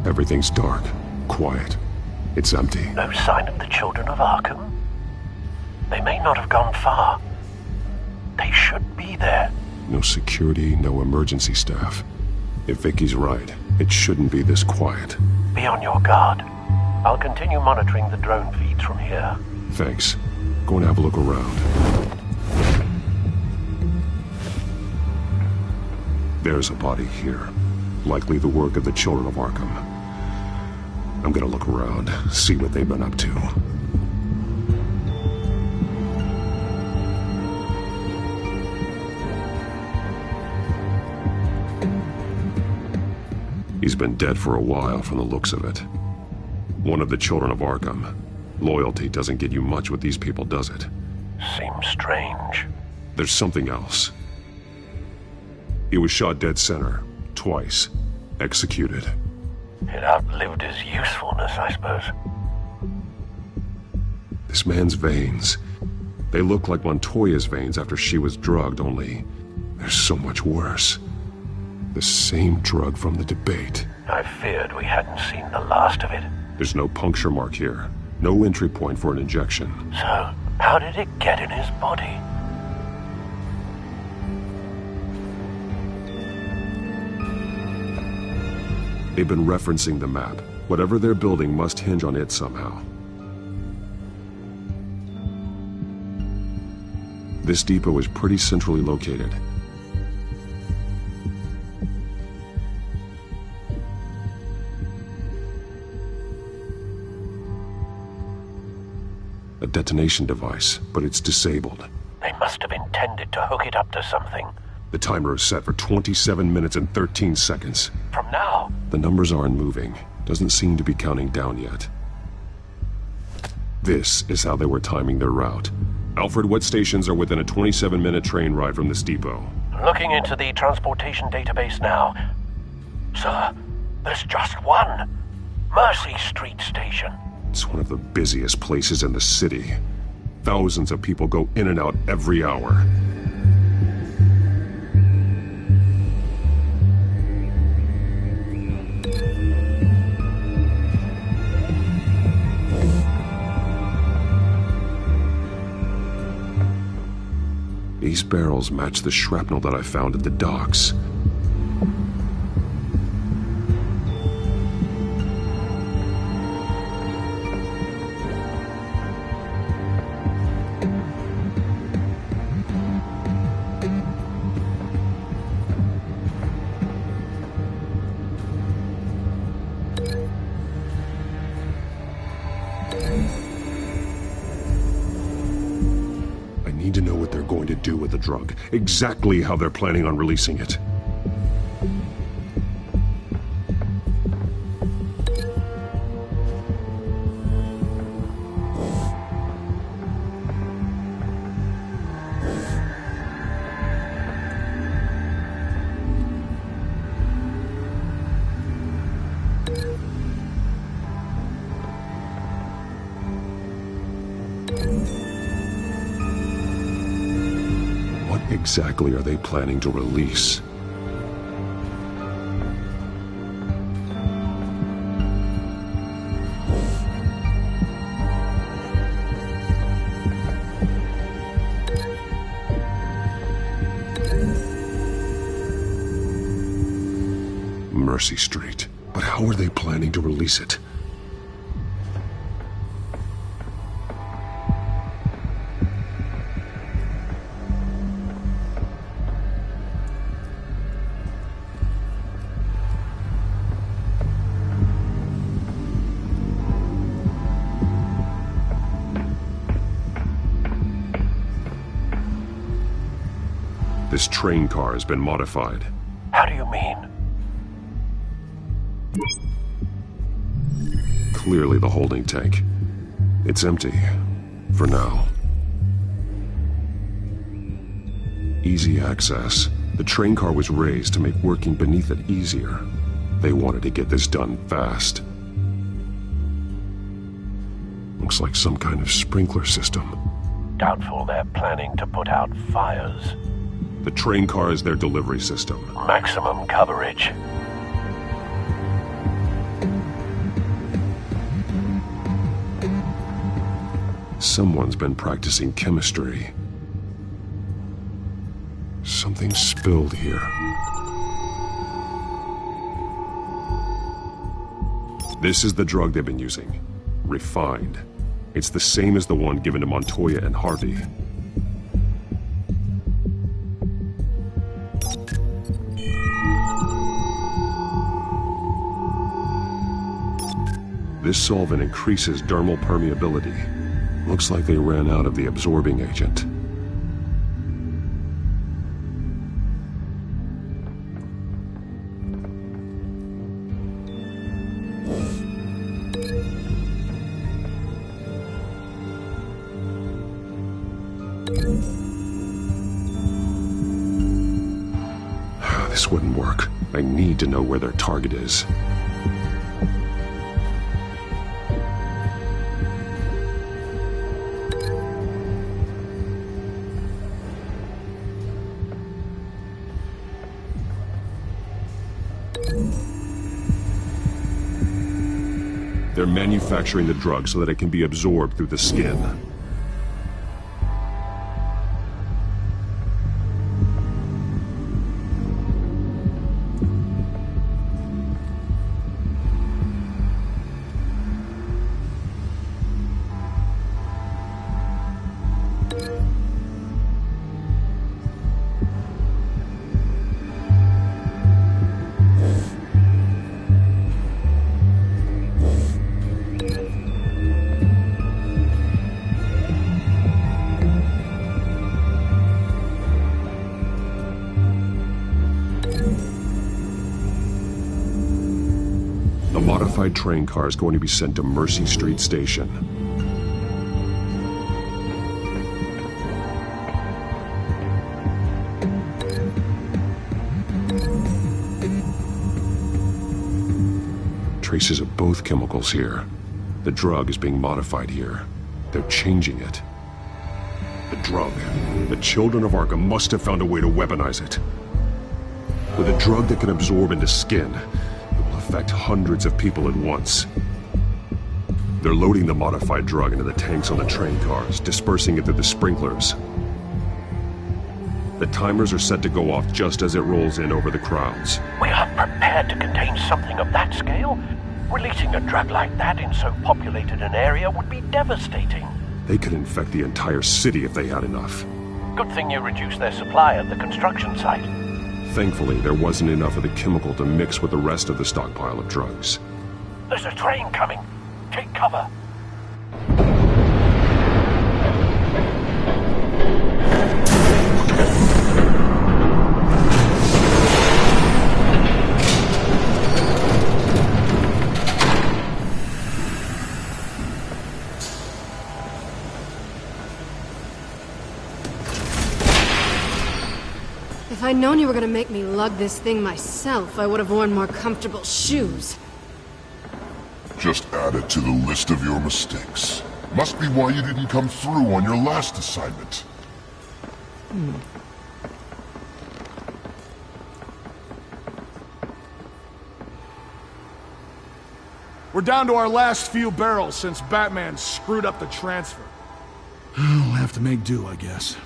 Everything's dark, quiet. It's empty. No sign of the children of Arkham? They may not have gone far. They should be there. No security, no emergency staff. If Vicky's right, it shouldn't be this quiet. Be on your guard. I'll continue monitoring the drone feeds from here. Thanks. Go and have a look around. There's a body here. Likely the work of the children of Arkham. I'm gonna look around, see what they've been up to. He's been dead for a while from the looks of it. One of the children of Arkham. Loyalty doesn't get you much with these people, does it? Seems strange. There's something else. He was shot dead center, twice. Executed. It outlived his usefulness, I suppose. This man's veins. They look like Montoya's veins after she was drugged, only they're so much worse. The same drug from the debate. I feared we hadn't seen the last of it. There's no puncture mark here. No entry point for an injection. So, how did it get in his body? They've been referencing the map. Whatever they're building must hinge on it somehow. This depot is pretty centrally located. A detonation device, but it's disabled. They must have intended to hook it up to something. The timer is set for 27 minutes and 13 seconds. From now? The numbers aren't moving. Doesn't seem to be counting down yet. This is how they were timing their route. Alfred, what stations are within a 27-minute train ride from this depot? Looking into the transportation database now. Sir, there's just one. Mercy Street Station. It's one of the busiest places in the city. Thousands of people go in and out every hour. These barrels match the shrapnel that I found at the docks. I need to know what they're going to do with the drug, exactly how they're planning on releasing it. Exactly are they planning to release? Mercy Street. But how are they planning to release it? This train car has been modified. How do you mean? Clearly the holding tank. It's empty. For now. Easy access. The train car was raised to make working beneath it easier. They wanted to get this done fast. Looks like some kind of sprinkler system. Doubtful they're planning to put out fires. The train car is their delivery system. Maximum coverage. Someone's been practicing chemistry. Something spilled here. This is the drug they've been using. Refined. It's the same as the one given to Montoya and Harvey. This solvent increases dermal permeability. Looks like they ran out of the absorbing agent. This wouldn't work. I need to know where their target is. They're manufacturing the drug so that it can be absorbed through the skin. modified train car is going to be sent to Mercy Street Station. Traces of both chemicals here. The drug is being modified here. They're changing it. The drug. The children of Arkham must have found a way to weaponize it. With a drug that can absorb into skin, it will affect hundreds of people at once. They're loading the modified drug into the tanks on the train cars, dispersing it through the sprinklers. The timers are set to go off just as it rolls in over the crowds. We aren't prepared to contain something of that scale. Releasing a drug like that in so populated an area would be devastating. They could infect the entire city if they had enough. Good thing you reduced their supply at the construction site. Thankfully, there wasn't enough of the chemical to mix with the rest of the stockpile of drugs. There's a train coming. Take cover. If I'd known you were gonna make me lug this thing myself, I would have worn more comfortable shoes. Just add it to the list of your mistakes. Must be why you didn't come through on your last assignment. We're down to our last few barrels since Batman screwed up the transfer. We'll have to make do, I guess.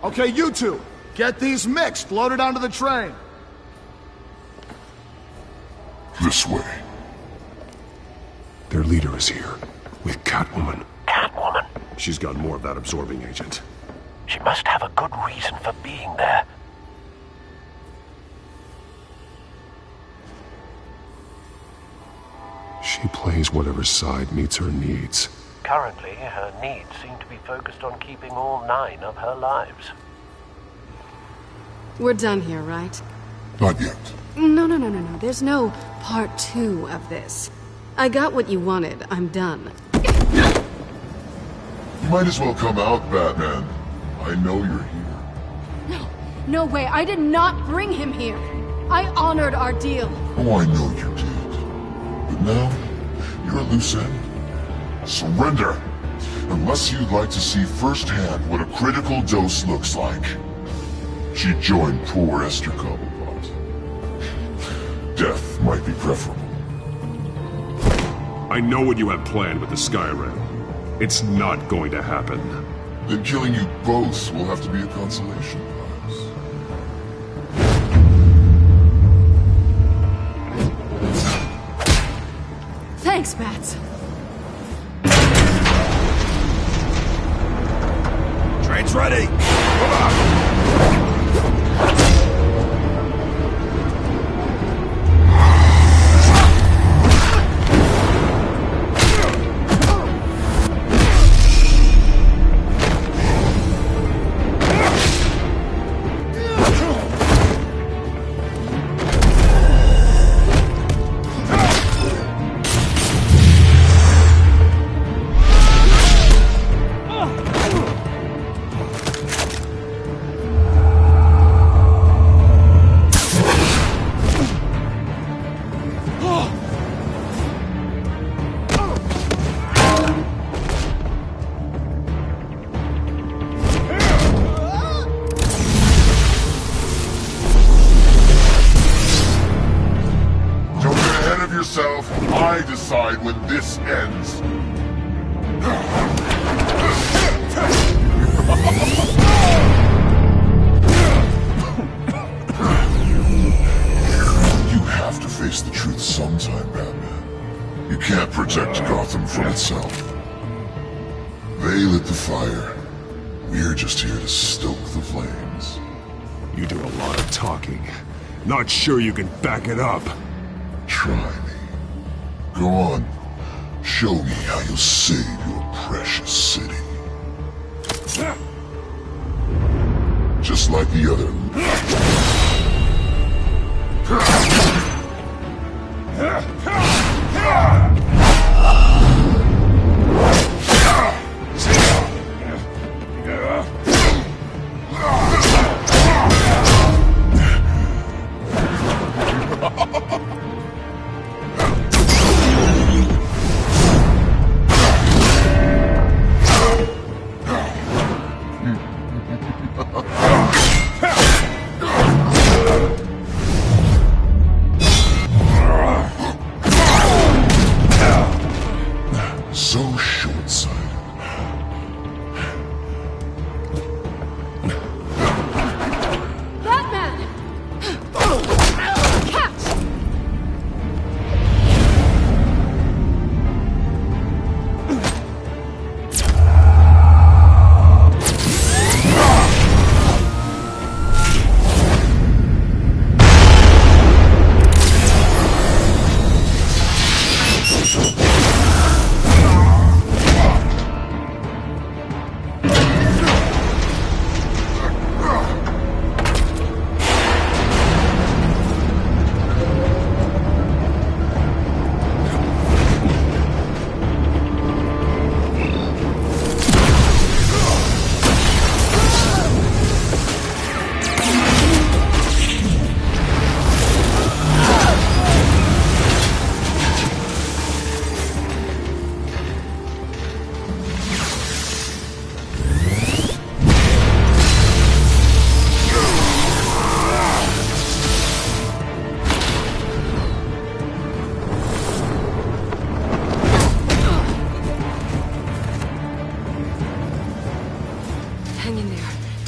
Okay, you two, get these mixed, loaded onto the train. This way. Their leader is here, with Catwoman. Catwoman? She's got more of that absorbing agent. She must have a good reason for being there. She plays whatever side meets her needs. Currently, her needs seem to be focused on keeping all 9 of her lives. We're done here, right? Not yet. No. There's no part 2 of this. I got what you wanted. I'm done. You might as well come out, Batman. I know you're here. No way. I did not bring him here. I honored our deal. Oh, I know you did. But now, you're a loose end. Surrender! Unless you'd like to see firsthand what a critical dose looks like. She joined poor Esther Cobblepot. Death might be preferable. I know what you have planned with the Skyrim. It's not going to happen. Then killing you both will have to be a consolation prize. Thanks, Bats. Train's ready! Come on! I decide when this ends. You have to face the truth sometime, Batman. You can't protect Gotham from itself. They lit the fire. We're just here to stoke the flames. You do a lot of talking. Not sure you can back it up. Try me. Go on. Show me how you'll save your precious city. Just like the other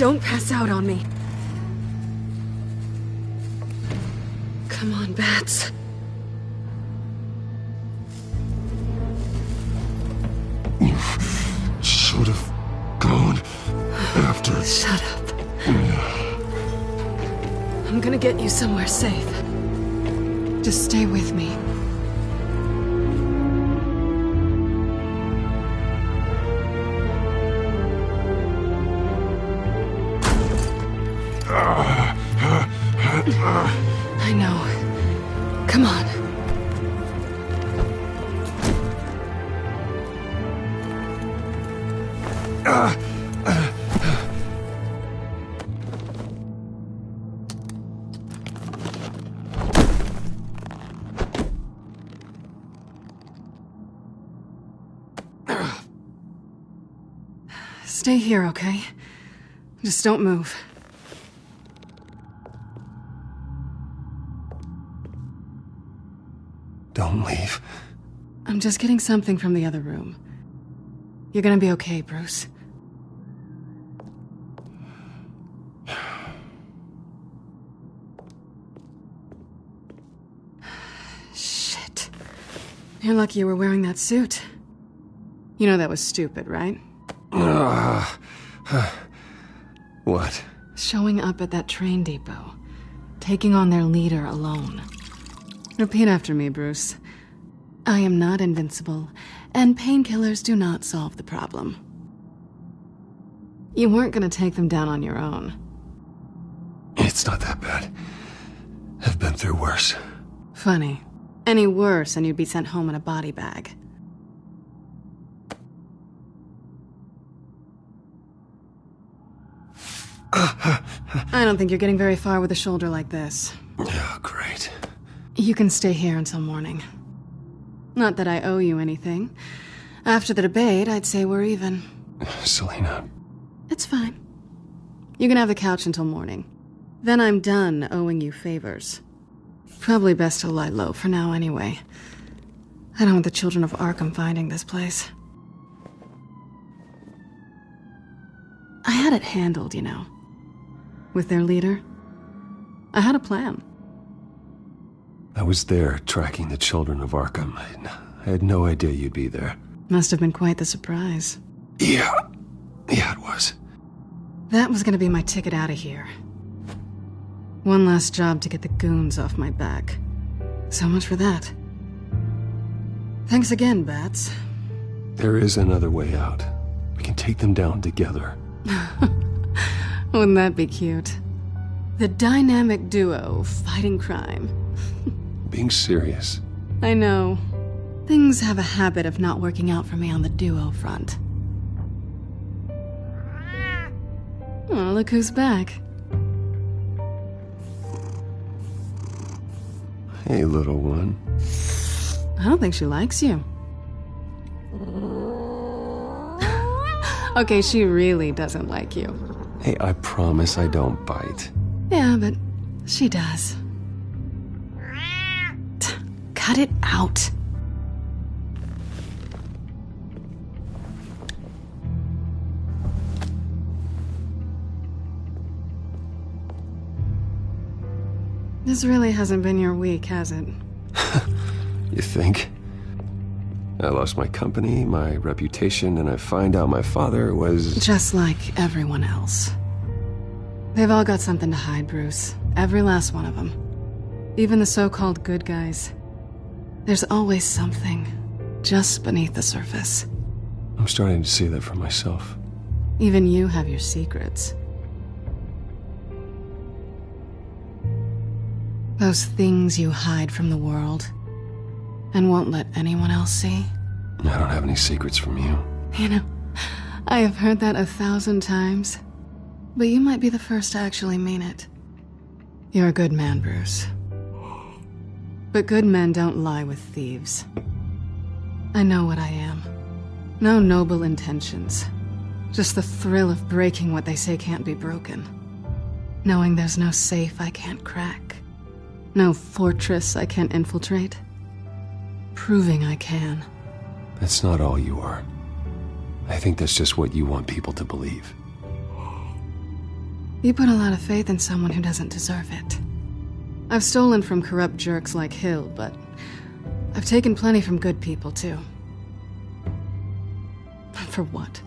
Don't pass out on me. Come on, Bats. You should have gone after... Shut up. I'm gonna get you somewhere safe. Just stay with me. I know. Come on. Stay here, okay? Just don't move. Don't leave. I'm just getting something from the other room. You're gonna be okay, Bruce. Shit. You're lucky you were wearing that suit. You know that was stupid, right? What? Showing up at that train depot. Taking on their leader alone. Repeat after me, Bruce. I am not invincible, and painkillers do not solve the problem. You weren't gonna take them down on your own. It's not that bad. I've been through worse. Funny. Any worse and you'd be sent home in a body bag. I don't think you're getting very far with a shoulder like this. Oh, great. You can stay here until morning. Not that I owe you anything. After the debate, I'd say we're even. Selena. It's fine. You can have the couch until morning. Then I'm done owing you favors. Probably best to lie low for now anyway. I don't want the children of Arkham finding this place. I had it handled, you know. With their leader. I had a plan. I was there tracking the children of Arkham. I had no idea you'd be there. Must have been quite the surprise. Yeah, it was. That was gonna be my ticket out of here. One last job to get the goons off my back. So much for that. Thanks again, Bats. There is another way out. We can take them down together. Wouldn't that be cute? The dynamic duo fighting crime. Being serious. I know. Things have a habit of not working out for me on the duo front. Oh, look who's back. Hey, little one. I don't think she likes you. Okay, she really doesn't like you. Hey, I promise I don't bite. Yeah, but she does. Cut it out. This really hasn't been your week, has it? You think? I lost my company, my reputation, and I find out my father was... Just like everyone else. They've all got something to hide, Bruce. Every last one of them. Even the so-called good guys. There's always something just beneath the surface. I'm starting to see that for myself. Even you have your secrets. Those things you hide from the world and won't let anyone else see. I don't have any secrets from you. You know, I have heard that 1,000 times, but you might be the first to actually mean it. You're a good man, Bruce. But good men don't lie with thieves. I know what I am. No noble intentions. Just the thrill of breaking what they say can't be broken. Knowing there's no safe I can't crack. No fortress I can't infiltrate. Proving I can. That's not all you are. I think that's just what you want people to believe. You put a lot of faith in someone who doesn't deserve it. I've stolen from corrupt jerks like Hill, but I've taken plenty from good people, too. For what?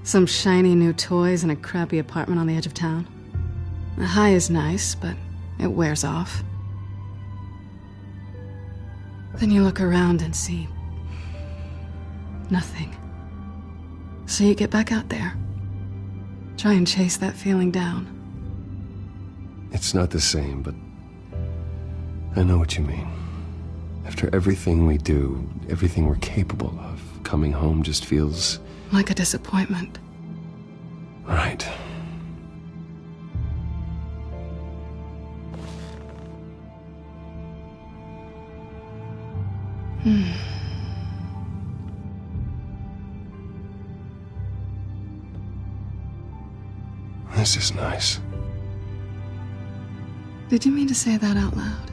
Some shiny new toys and a crappy apartment on the edge of town? The high is nice, but it wears off. Then you look around and see nothing. So you get back out there. Try and chase that feeling down. It's not the same, but I know what you mean. After everything we do, everything we're capable of, coming home just feels... like a disappointment. Right. This is nice. Did you mean to say that out loud?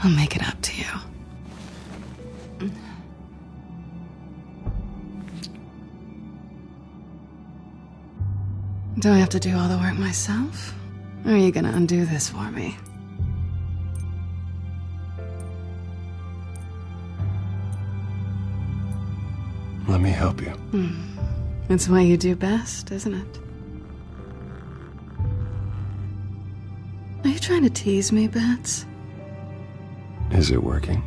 I'll make it up to you. Do I have to do all the work myself? Or are you gonna undo this for me? Let me help you. It's what you do best, isn't it? Are you trying to tease me, Bats? Is it working?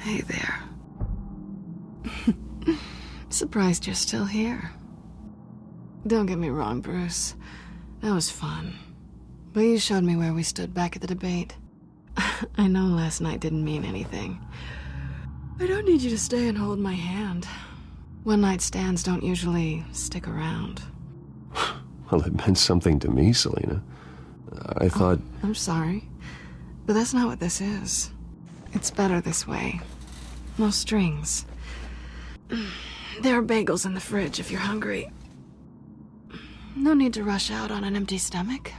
Hey there. Surprised you're still here. Don't get me wrong, Bruce. That was fun. But you showed me where we stood back at the debate. I know last night didn't mean anything. I don't need you to stay and hold my hand. One-night stands don't usually stick around. Well, it meant something to me, Selena. I thought... I'm sorry, but that's not what this is. It's better this way. No strings. There are bagels in the fridge if you're hungry. No need to rush out on an empty stomach.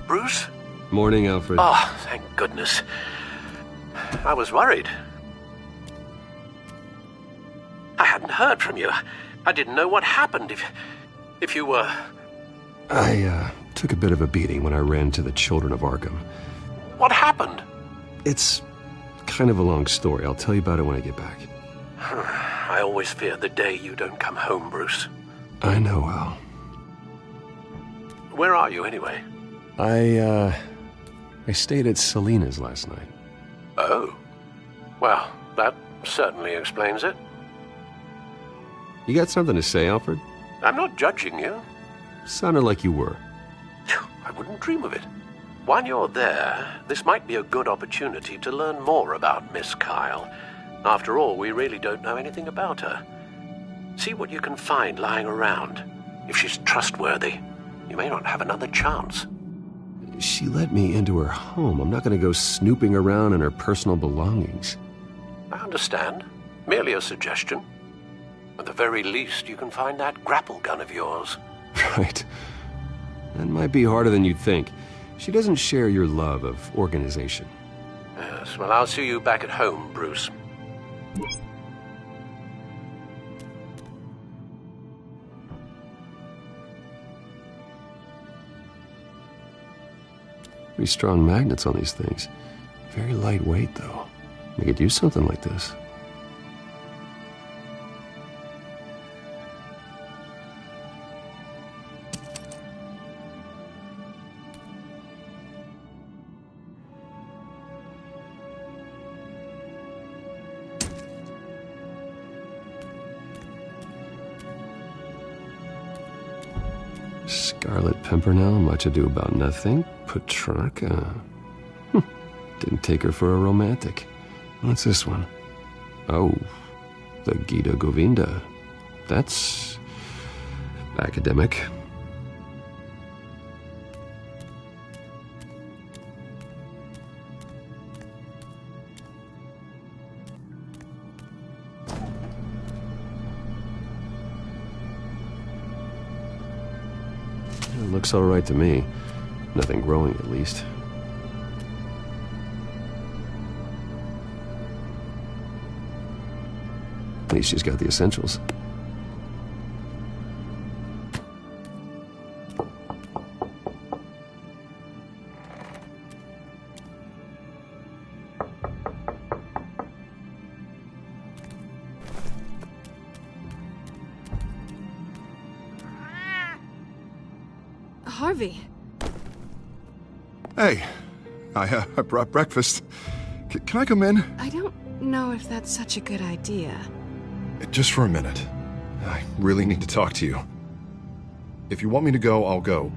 Bruce? Morning, Alfred. Oh, thank goodness. I was worried. I hadn't heard from you. I didn't know what happened if you were... I took a bit of a beating when I ran to the Children of Arkham. What happened? It's kind of a long story. I'll tell you about it when I get back. I always fear the day you don't come home, Bruce. I know, Al. Where are you, anyway? I stayed at Selena's last night. Oh. Well, that certainly explains it. You got something to say, Alfred? I'm not judging you. Sounded like you were. I wouldn't dream of it. While you're there, this might be a good opportunity to learn more about Miss Kyle. After all, we really don't know anything about her. See what you can find lying around. If she's trustworthy, you may not have another chance. She let me into her home. I'm not going to go snooping around in her personal belongings. I understand. Merely a suggestion. At the very least, you can find that grapple gun of yours. Right. That might be harder than you'd think. She doesn't share your love of organization. Yes, well, I'll see you back at home, Bruce. Pretty strong magnets on these things. Very lightweight, though. They could use something like this. Scarlet Pimpernel, much ado about nothing. Petrarca. Didn't take her for a romantic. What's this one? Oh, the Gita Govinda. That's academic. It looks all right to me. Nothing growing, at least. At least she's got the essentials. Harvey. Hey, I brought breakfast. Can I come in? I don't know if that's such a good idea. Just for a minute. I really need to talk to you. If you want me to go, I'll go.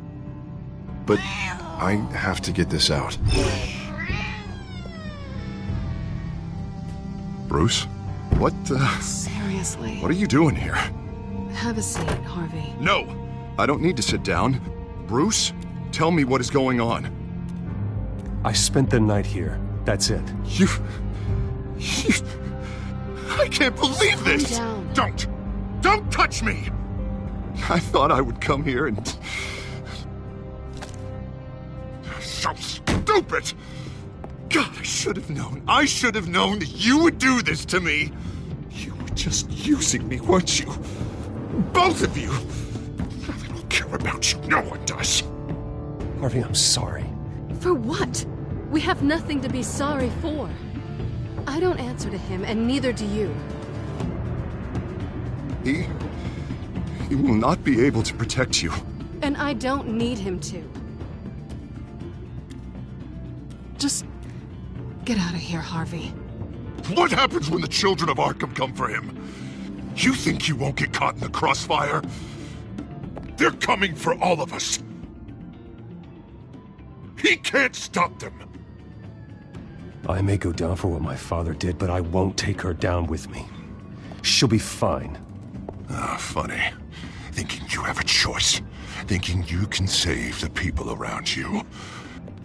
But I have to get this out. Bruce? What, Seriously. What are you doing here? Have a seat, Harvey. No! I don't need to sit down. Bruce, tell me what is going on. I spent the night here. That's it. You... I can't believe this! Calm down. Don't touch me! I thought I would come here and... So stupid! God, I should have known. I should have known that you would do this to me. You were just using me, weren't you? Both of you! I don't care about you. No one does. Harvey, I'm sorry. For what? We have nothing to be sorry for. I don't answer to him, and neither do you. He will not be able to protect you. And I don't need him to. Just get out of here, Harvey. What happens when the children of Arkham come for him? You think you won't get caught in the crossfire? They're coming for all of us. He can't stop them. I may go down for what my father did, but I won't take her down with me. She'll be fine. Ah, funny. Thinking you have a choice. Thinking you can save the people around you.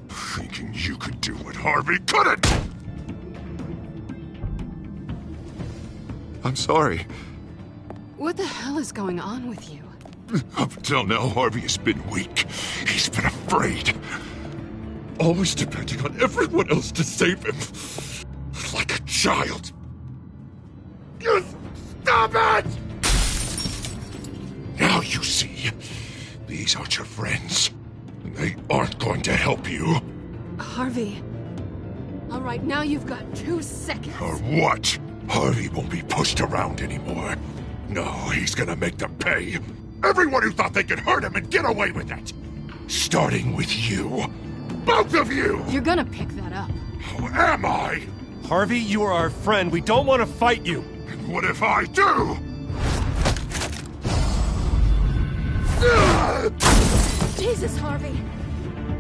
Thinking you could do what Harvey couldn't! I'm sorry. What the hell is going on with you? Up until now, Harvey has been weak. He's been afraid. Always depending on everyone else to save him. Like a child. You stop it! Now you see. These aren't your friends. And they aren't going to help you. Harvey. All right, now you've got 2 seconds. Or what? Harvey won't be pushed around anymore. No, he's gonna make them pay. Everyone who thought they could hurt him and get away with it. Starting with you. Both of you! You're gonna pick that up. Who am I? Harvey, you are our friend. We don't want to fight you. And what if I do? Jesus, Harvey.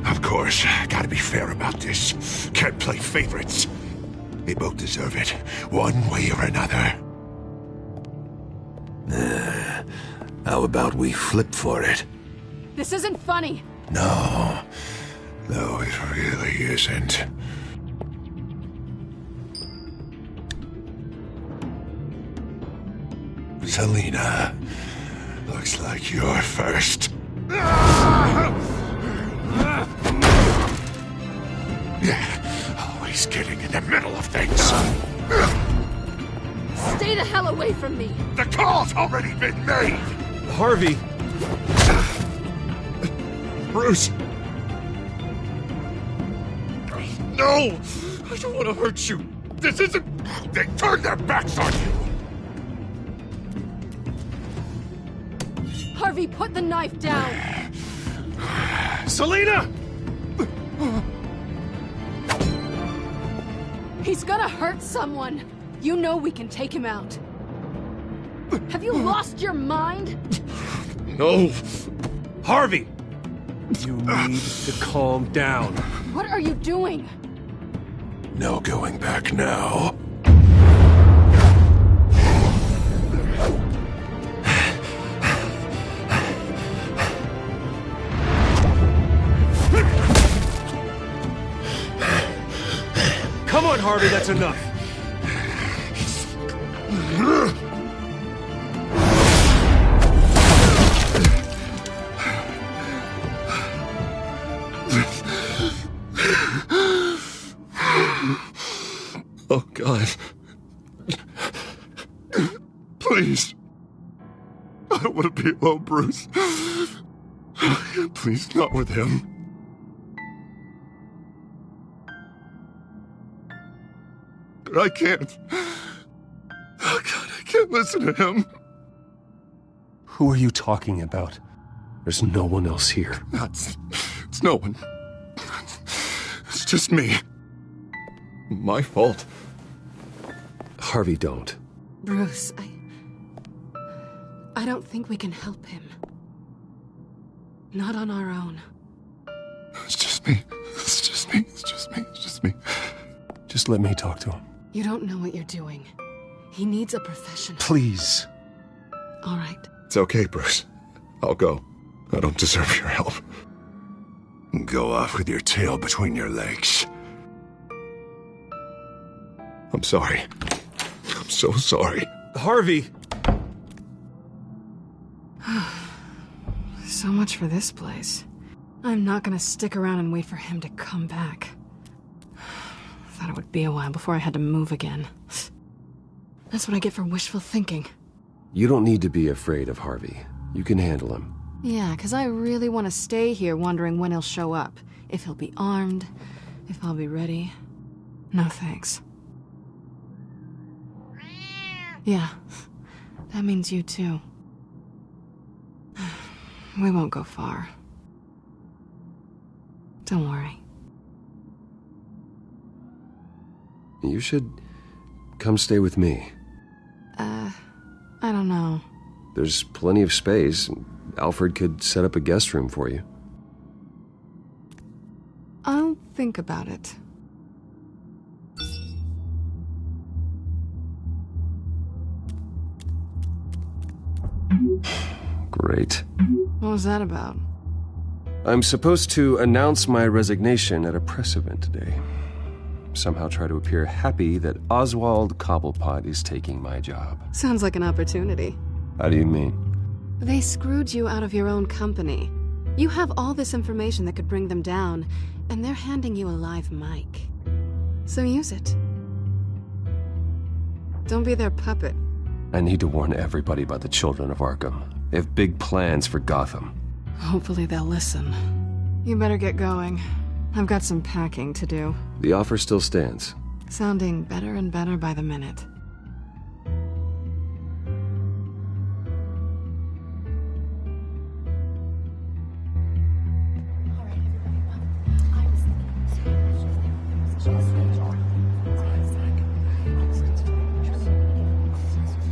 Of course, gotta be fair about this. Can't play favorites. They both deserve it, one way or another. How about we flip for it? This isn't funny. No. No, it really isn't. Selina, looks like you're first. Always getting in the middle of things. Stay the hell away from me! The call's already been made! Harvey! Bruce! No! I don't want to hurt you! This isn't... They turned their backs on you! Harvey, put the knife down! Selina! He's gonna hurt someone! You know we can take him out. Have you lost your mind? No! Harvey! You need to calm down. What are you doing? No going back now. Come on, Harvey, that's enough. Oh, God. Please. I don't want to be alone, Bruce. Please, not with him. But I can't. Oh, God, I can't listen to him. Who are you talking about? There's no one else here. It's no one. It's just me. My fault. Harvey, don't. Bruce, I don't think we can help him. Not on our own. It's just me. It's just me. It's just me. It's just me. Just let me talk to him. You don't know what you're doing. He needs a professional. Please. All right. It's okay, Bruce. I'll go. I don't deserve your help. Go off with your tail between your legs. I'm sorry. I'm so sorry. Harvey! So much for this place. I'm not gonna stick around and wait for him to come back. Thought it would be a while before I had to move again. That's what I get for wishful thinking. You don't need to be afraid of Harvey. You can handle him. Yeah, because I really want to stay here wondering when he'll show up. If he'll be armed, if I'll be ready. No thanks. Yeah, that means you too. We won't go far. Don't worry. You should come stay with me. I don't know. There's plenty of space. Alfred could set up a guest room for you. I'll think about it. Great. What was that about? I'm supposed to announce my resignation at a press event today. Somehow try to appear happy that Oswald Cobblepot is taking my job. Sounds like an opportunity. How do you mean? They screwed you out of your own company. You have all this information that could bring them down, and they're handing you a live mic. So use it. Don't be their puppet. I need to warn everybody about the children of Arkham. They have big plans for Gotham. Hopefully they'll listen. You better get going. I've got some packing to do. The offer still stands. Sounding better and better by the minute.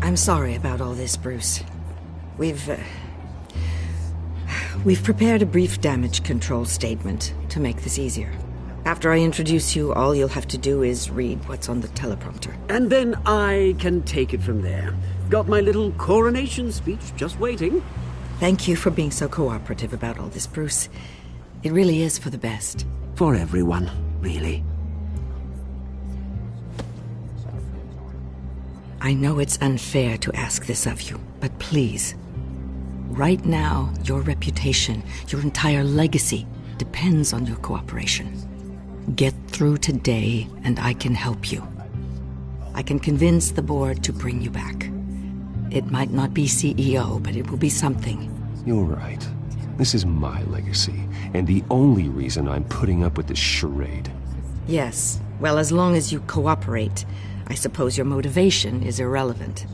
I'm sorry about all this, Bruce. We've prepared a brief damage control statement to make this easier. After I introduce you, all you'll have to do is read what's on the teleprompter. And then I can take it from there. Got my little coronation speech just waiting. Thank you for being so cooperative about all this, Bruce. It really is for the best. For everyone, really. I know it's unfair to ask this of you, but please. Right now, your reputation, your entire legacy, depends on your cooperation. Get through today, and I can help you. I can convince the board to bring you back. It might not be CEO, but it will be something. You're right. This is my legacy, and the only reason I'm putting up with this charade. Yes. Well, as long as you cooperate, I suppose your motivation is irrelevant.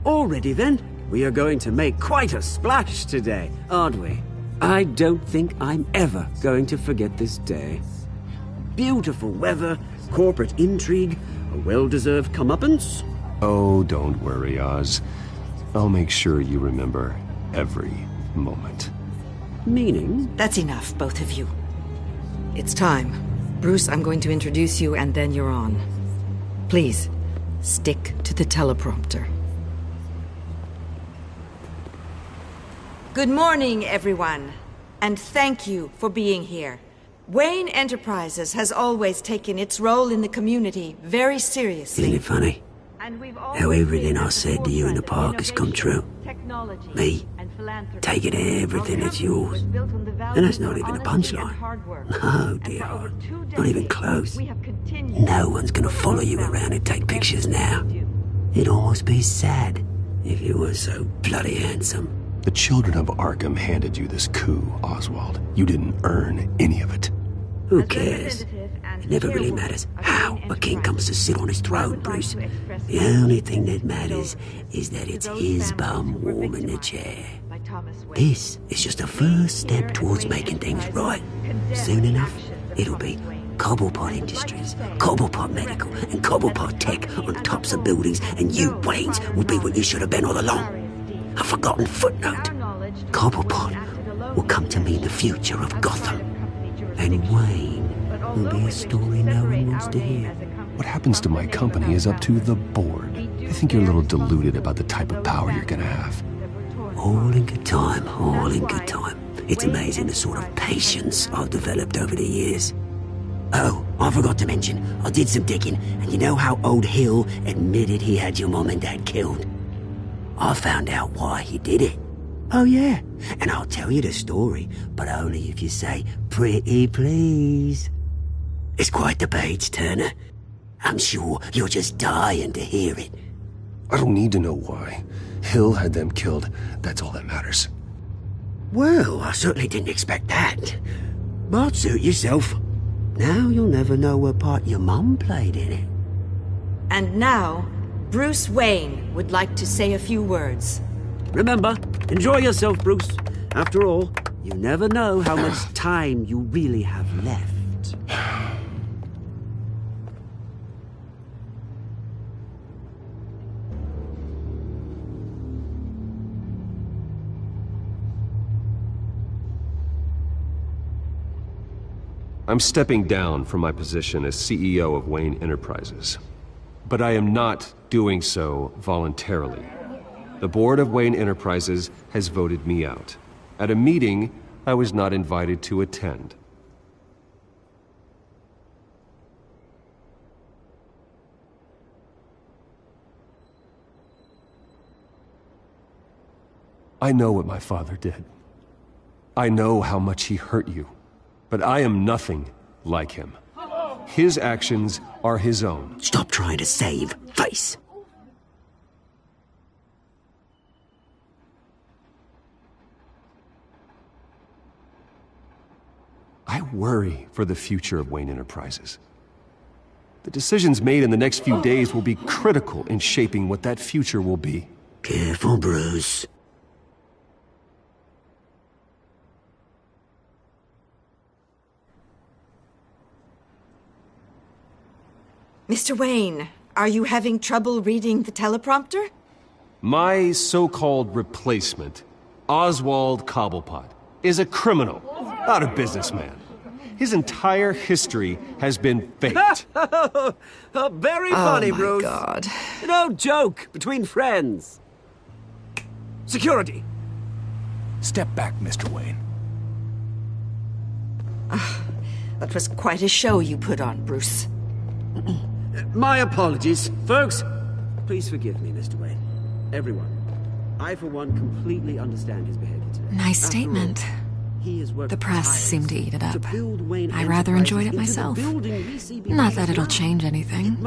Already then, we are going to make quite a splash today, aren't we? I don't think I'm ever going to forget this day. Beautiful weather, corporate intrigue, a well-deserved comeuppance. Oh, don't worry, Oz. I'll make sure you remember every moment. Meaning? That's enough, both of you. It's time. Bruce, I'm going to introduce you, and then you're on. Please, stick to the teleprompter. Good morning, everyone, and thank you for being here. Wayne Enterprises has always taken its role in the community very seriously. Isn't it funny? How everything I said to you in the park has come true. Me, taking everything that's yours. And that's not even a punchline. No, dear heart. Not even close. No one's gonna follow you around and take pictures now. It'd almost be sad if you were so bloody handsome. The children of Arkham handed you this coup, Oswald. You didn't earn any of it. Who cares? It never really matters how a king comes to sit on his throne, Bruce. The only thing that matters is that it's his bum warm in the chair. This is just a first step towards making things right. Soon enough, it'll be Cobblepot Industries, Cobblepot Medical, and Cobblepot Tech on tops of buildings, and you, Waynes, will be what you should have been all along. A forgotten footnote. Cobblepot will come to mean the future of Gotham. And Wayne will be a story no one wants to hear. What happens to my company is up to the board. I think you're a little deluded about the type of power you're gonna have. All in good time, all in good time. It's amazing the sort of patience I've developed over the years. Oh, I forgot to mention, I did some digging, and you know how old Hill admitted he had your mom and dad killed? I found out why he did it. Oh yeah, and I'll tell you the story, but only if you say, pretty please. It's quite the page, Turner. I'm sure you're just dying to hear it. I don't need to know why. Hill had them killed. That's all that matters. Well, I certainly didn't expect that. But suit yourself. Now you'll never know what part your mum played in it. And now, Bruce Wayne would like to say a few words. Remember, enjoy yourself, Bruce. After all, you never know how much time you really have left. I'm stepping down from my position as CEO of Wayne Enterprises. But I am not doing so voluntarily. The board of Wayne Enterprises has voted me out, at a meeting I was not invited to attend. I know what my father did. I know how much he hurt you. But I am nothing like him. His actions are his own. Stop trying to save face. I worry for the future of Wayne Enterprises. The decisions made in the next few days will be critical in shaping what that future will be. Careful, Bruce. Mr. Wayne, are you having trouble reading the teleprompter? My so-called replacement, Oswald Cobblepot, is a criminal, not a businessman. His entire history has been faked. Very funny, Bruce. Oh, my God. No joke between friends. Security. Step back, Mr. Wayne. That was quite a show you put on, Bruce. My apologies. Folks, please forgive me, Mr. Wayne. Everyone. I, for one, completely understand his behavior today. Nice statement. The press seemed to eat it up. I rather enjoyed it myself. Not that it'll change anything.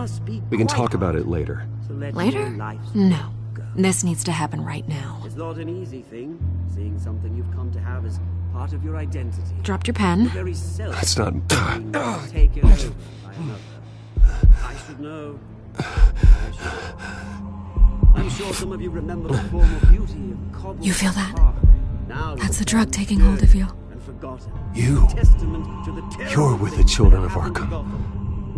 We can talk about it later. Later? No. This needs to happen right now. It's not an easy thing, seeing something you've come to have as part of your identity. Dropped your pen. That's not... Taken over by another. I should know. I'm sure some of you remember the former beauty of Cobble. You feel that? Now That's the drug taking hold of you. You're with the Children of Arkham.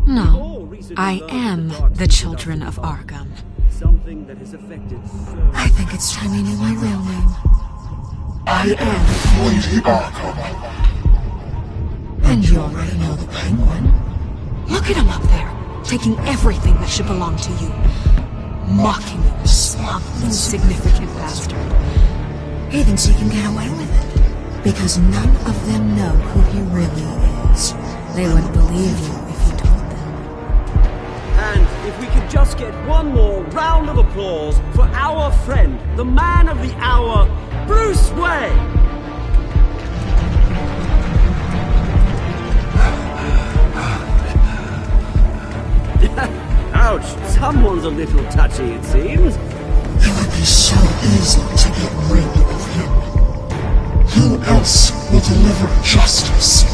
No, I am the Children of Arkham. Something that has affected so... I think it's time you knew my real name. I am Lady Arkham. And you already know the Penguin. Look at him up there, taking everything that should belong to you. Mocking you, smug, insignificant bastard. He thinks he can get away with it. Because none of them know who he really is. They wouldn't believe you if you told them. And if we could just get one more round of applause for our friend, the man of the hour, Bruce Wayne! Ouch, someone's a little touchy, it seems. It would be so easy to get rid of him. Who else will deliver justice?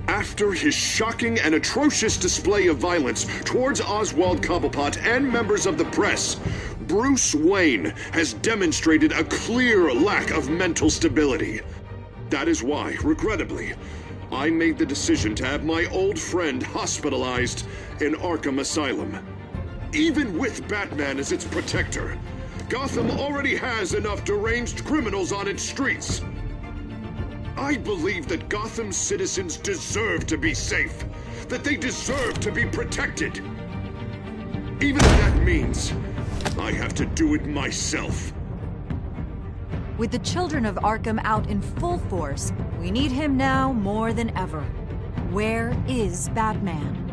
After his shocking and atrocious display of violence towards Oswald Cobblepot and members of the press, Bruce Wayne has demonstrated a clear lack of mental stability. That is why, regrettably, I made the decision to have my old friend hospitalized in Arkham Asylum. Even with Batman as its protector, Gotham already has enough deranged criminals on its streets. I believe that Gotham's citizens deserve to be safe, that they deserve to be protected. Even if that means I have to do it myself. With the Children of Arkham out in full force, we need him now more than ever. Where is Batman?